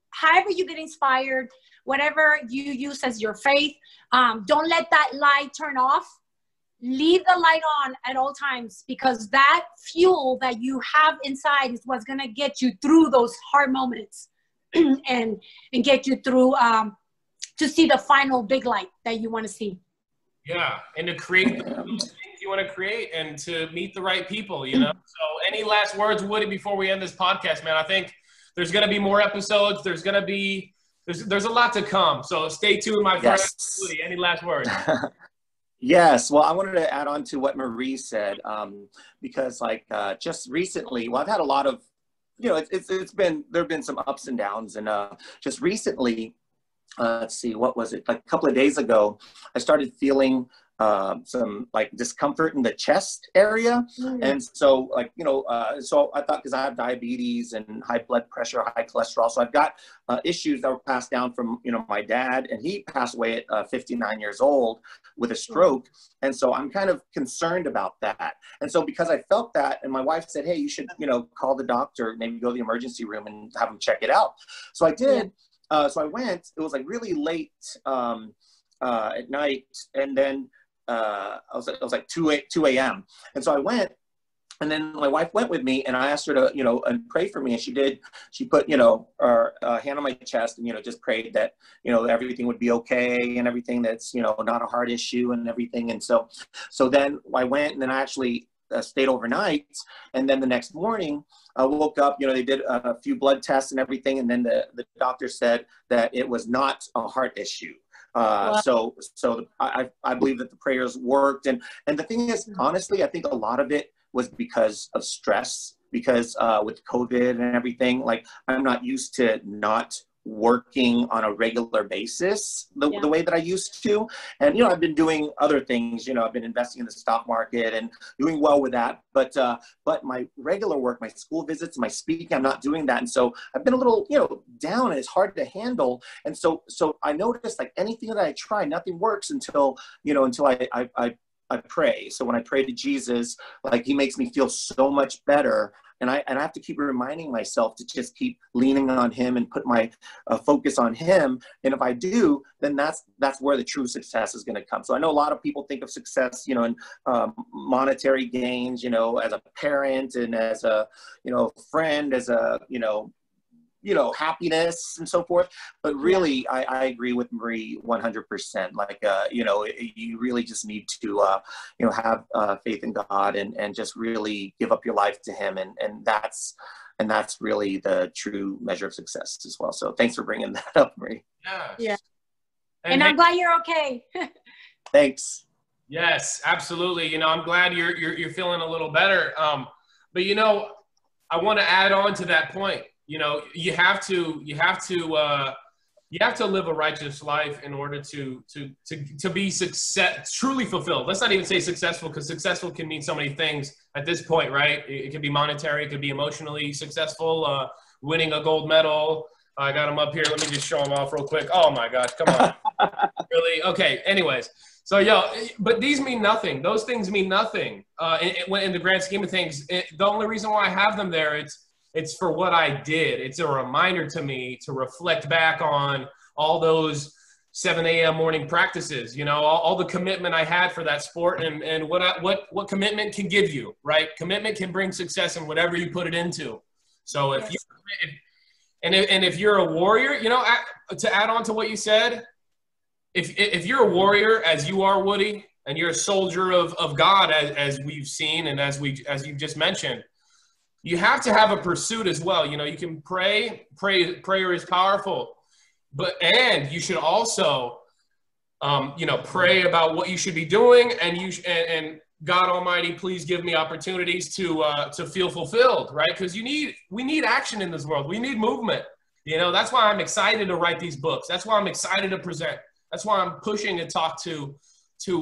get inspired, whatever you use as your faith, don't let that light turn off. Leave the light on at all times, because that fuel that you have inside is what's going to get you through those hard moments and get you through to see the final big light that you want to see. Yeah, and to create you want to create and to meet the right people, you know? So any last words, Woody, before we end this podcast, man? I think there's going to be more episodes. There's going to be, there's a lot to come. So stay tuned, my friend. Woody, any last words? Yes. Well, I wanted to add on to what Marie said, because like just recently, well, I've had a lot of, you know, there have been some ups and downs, and just recently, let's see, what was it? Like a couple of days ago, I started feeling some like discomfort in the chest area. And so like, you know, so I thought, because I have diabetes and high blood pressure, high cholesterol, so I've got issues that were passed down from, you know, my dad, and he passed away at 59 years old with a stroke. And so I'm kind of concerned about that. And so because I felt that, and my wife said, hey, you should, you know, call the doctor, maybe go to the emergency room and have them check it out. So I did. So I went. It was like really late at night, and then it was like 2 a.m. And so I went, and then my wife went with me, and I asked her to, you know, and pray for me. And she did. She put, you know, her hand on my chest, and, you know, just prayed that, you know, everything would be okay, and everything, that's, you know, not a heart issue and everything. And so then I went, and then I actually stayed overnight. And then the next morning I woke up, you know, they did a few blood tests and everything. And then the doctor said that it was not a heart issue. So I believe that the prayers worked. And the thing is, honestly, I think a lot of it was because of stress, because with COVID and everything, like I'm not used to not working on a regular basis the way that I used to. And, you know, I've been doing other things, you know, I've been investing in the stock market and doing well with that. But my regular work, my school visits, my speaking, I'm not doing that. And so I've been a little, you know, down, and it's hard to handle. And so I noticed, like, anything that I try, nothing works until I pray. So when I pray to Jesus, like, he makes me feel so much better. And I have to keep reminding myself to just keep leaning on him and put my focus on him. And if I do, then that's where the true success is going to come. So I know a lot of people think of success, you know, in monetary gains, you know, as a parent and as a, you know, friend, as a, you know, happiness and so forth. But really, I agree with Marie 100%. Like, you know, you really just need to, you know, have faith in God and just really give up your life to him. And that's really the true measure of success as well. So thanks for bringing that up, Marie. Yeah. And I'm glad you're okay. Thanks. Yes, absolutely. You know, I'm glad you're feeling a little better. But, you know, I want to add on to that point. You know, you have to live a righteous life in order to be truly fulfilled. Let's not even say successful, because successful can mean so many things at this point, right? It could be monetary, it could be emotionally successful, winning a gold medal. I got them up here. Let me just show them off real quick. Oh my gosh, come on. Really? Okay. Anyways, so but these mean nothing. Those things mean nothing in the grand scheme of things. The only reason why I have them there, it's for what I did. It's a reminder to me to reflect back on all those 7 a.m. morning practices, you know, all the commitment I had for that sport, and what commitment can give you, right? Commitment can bring success in whatever you put it into. So if you're a warrior, you know, to add on to what you said, if you're a warrior, as you are, Woody, and you're a soldier of God, as we've seen, and as you've just mentioned, you have to have a pursuit as well. You know, you can pray. Prayer is powerful, and you should also, you know, pray about what you should be doing, and God Almighty, please give me opportunities to feel fulfilled, right? Because we need action in this world. We need movement. You know, that's why I'm excited to write these books. That's why I'm excited to present. That's why I'm pushing to talk to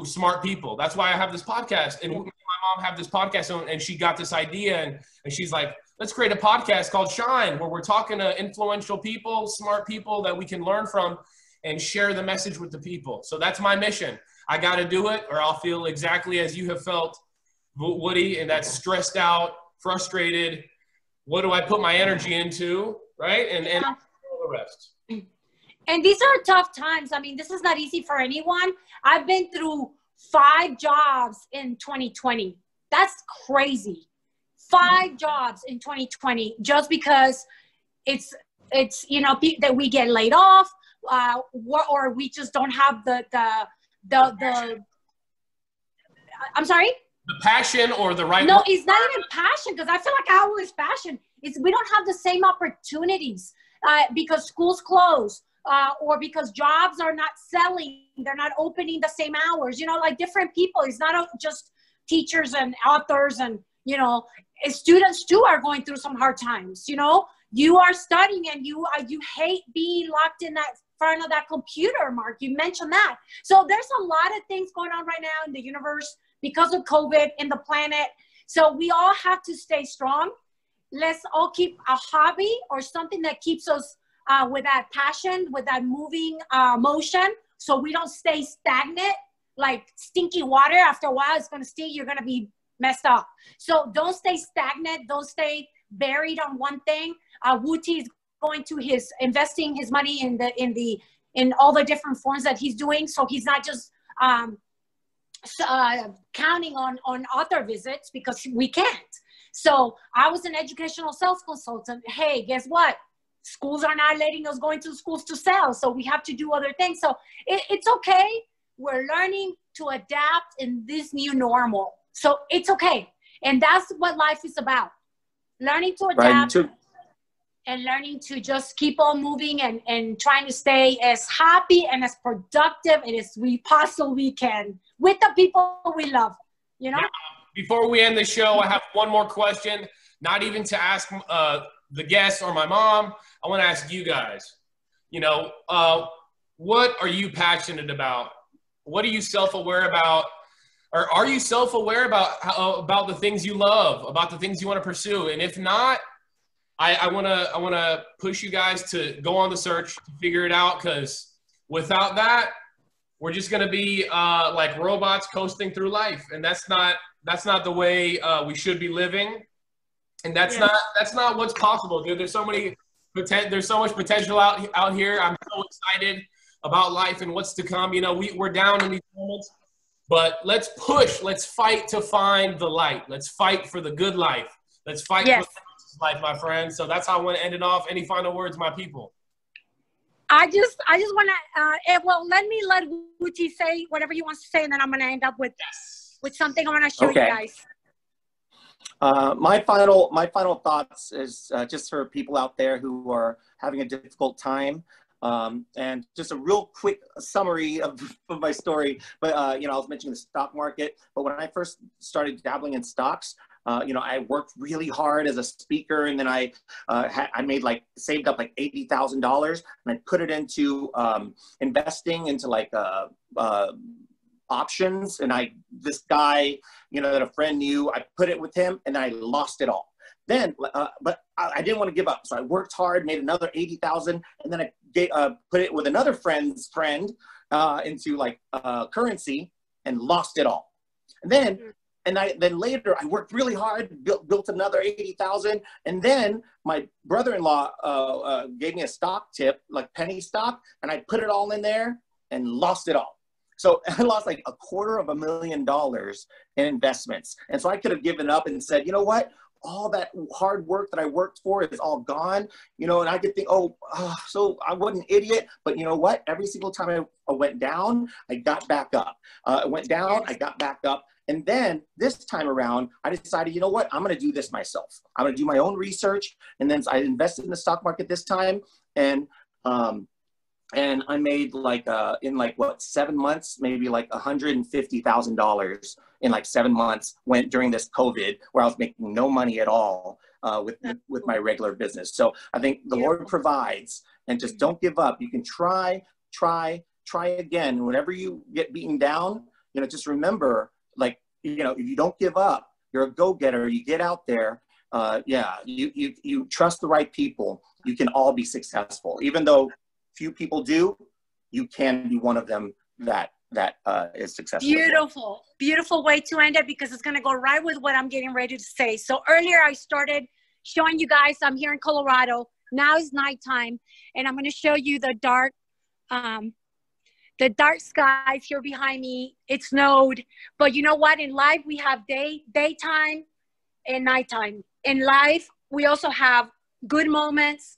smart people. That's why I have this podcast. And my mom have this podcast, and she got this idea, and she's like, let's create a podcast called Shine, where we're talking to influential people, smart people that we can learn from and share the message with the people. So that's my mission. I got to do it, or I'll feel exactly as you have felt, Woody, and that's stressed out, frustrated. What do I put my energy into, right? And all the rest. And these are tough times. I mean, this is not easy for anyone. I've been through 5 jobs in 2020. That's crazy. 5 jobs in 2020, just because it's you know, that we get laid off, or we just don't have the I'm sorry? the passion or the right No, word? it's not even passion, because I feel like I always passion. It's we don't have the same opportunities because schools close or because jobs are not selling. They're not opening the same hours. You know, like different people. It's not just teachers and authors and, you know, students too are going through some hard times. You know, you are studying and you hate being locked in that front of that computer, Mark. You mentioned that. So there's a lot of things going on right now in the universe because of COVID in the planet. So we all have to stay strong. Let's all keep a hobby or something that keeps us with that passion, with that moving motion, so we don't stay stagnant like stinky water. After a while, it's going to stink. You're going to be messed up. So don't stay stagnant. Don't stay buried on one thing. Vuthy is going to investing his money in all the different forms that he's doing. So he's not just counting on author visits, because we can't. So I was an educational sales consultant. Hey, guess what? Schools are not letting us go into schools to sell. So we have to do other things. So it's okay. We're learning to adapt in this new normal. So it's okay. And that's what life is about. Learning to adapt and learning to just keep on moving and trying to stay as happy and as productive as we possibly can with the people we love, you know? Yeah. Before we end the show, I have one more question, not even to ask the guests or my mom. I want to ask you guys, you know, what are you passionate about? What are you self-aware about? Or are you self-aware about the things you love, about the things you want to pursue? And if not, I want to push you guys to go on the search to figure it out, because without that, we're just going to be like robots coasting through life. And that's not the way we should be living. And that's not what's possible, dude. There's so much potential out here. I'm so excited about life and what's to come. You know, we're down in these moments, but let's push. Let's fight to find the light. Let's fight for the good life. Let's fight for the life, my friends. So that's how I want to end it off. Any final words, my people? I just want to, well, let Vuthy say whatever he wants to say, and then I'm going to end up with something I want to show you guys. My final thoughts is just for people out there who are having a difficult time, and just a real quick summary of my story. But you know, I was mentioning the stock market, but when I first started dabbling in stocks, you know, I worked really hard as a speaker, and then I saved up like $80,000, and I put it into investing into like options. And this guy, you know, that a friend knew, I put it with him, and I lost it all. Then, but I didn't want to give up, so I worked hard, made another 80,000, and then I put it with another friend's friend into like currency, and lost it all. And then later I worked really hard, built another 80,000, and then my brother-in-law gave me a stock tip, like penny stock, and I put it all in there and lost it all. So I lost like $250,000 in investments. And so I could have given up and said, you know what? All that hard work that I worked for is all gone, you know, and I could think, so I wasn't an idiot. But you know what? Every single time I went down, I got back up. I went down, I got back up. And then this time around, I decided, you know what? I'm going to do this myself. I'm going to do my own research. And then I invested in the stock market this time. And I made like, in like what, 7 months, maybe like $150,000 in like 7 months went during this COVID, where I was making no money at all with my regular business. So I think the Lord provides, and just don't give up. You can try again. Whenever you get beaten down, you know, just remember, like, you know, if you don't give up, you're a go-getter, you get out there. You trust the right people, you can all be successful. Even though few people do, you can be one of them that is successful. Beautiful way to end it, because it's going to go right with what I'm getting ready to say. So earlier I started showing you guys, I'm here in Colorado. Now it's nighttime, and I'm going to show you the dark skies here behind me. It snowed, but you know what? In life, we have daytime and nighttime. In life, we also have good moments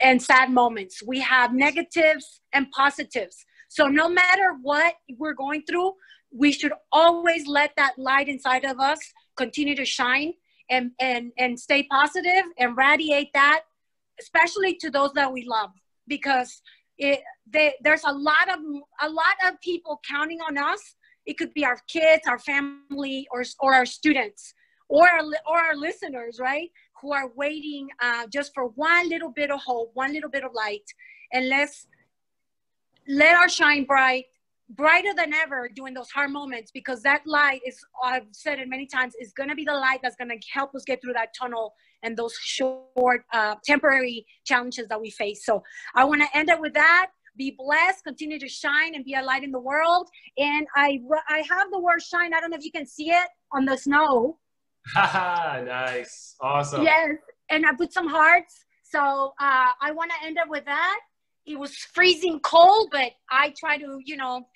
and sad moments. We have negatives and positives. So no matter what we're going through, we should always let that light inside of us continue to shine and stay positive and radiate that, especially to those that we love, because there's a lot of people counting on us. It could be our kids, our family, or our students, or our listeners, right? Who are waiting just for one little bit of hope, one little bit of light. And let our shine brighter than ever during those hard moments, because that light is, I've said it many times, is going to be the light that's going to help us get through that tunnel and those short, temporary challenges that we face. So I want to end it with that. Be blessed, continue to shine and be a light in the world. And I have the word shine. I don't know if you can see it on the snow. Nice. Awesome. Yes. And I put some hearts. So I want to end it with that. It was freezing cold, but I try to,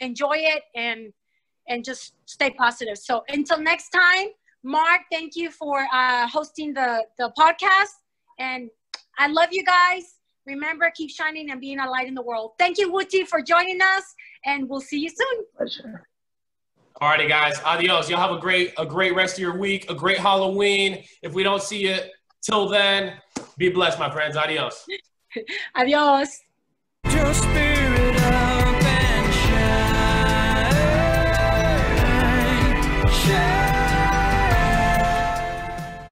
enjoy it and just stay positive. So until next time, Mark, thank you for hosting the podcast. And I love you guys. Remember, keep shining and being a light in the world. Thank you, Vuthy, for joining us, and we'll see you soon. Pleasure. All righty, guys. Adios. Y'all have a great rest of your week, a great Halloween. If we don't see you till then, be blessed, my friends. Adios. Adios. Your spirit out.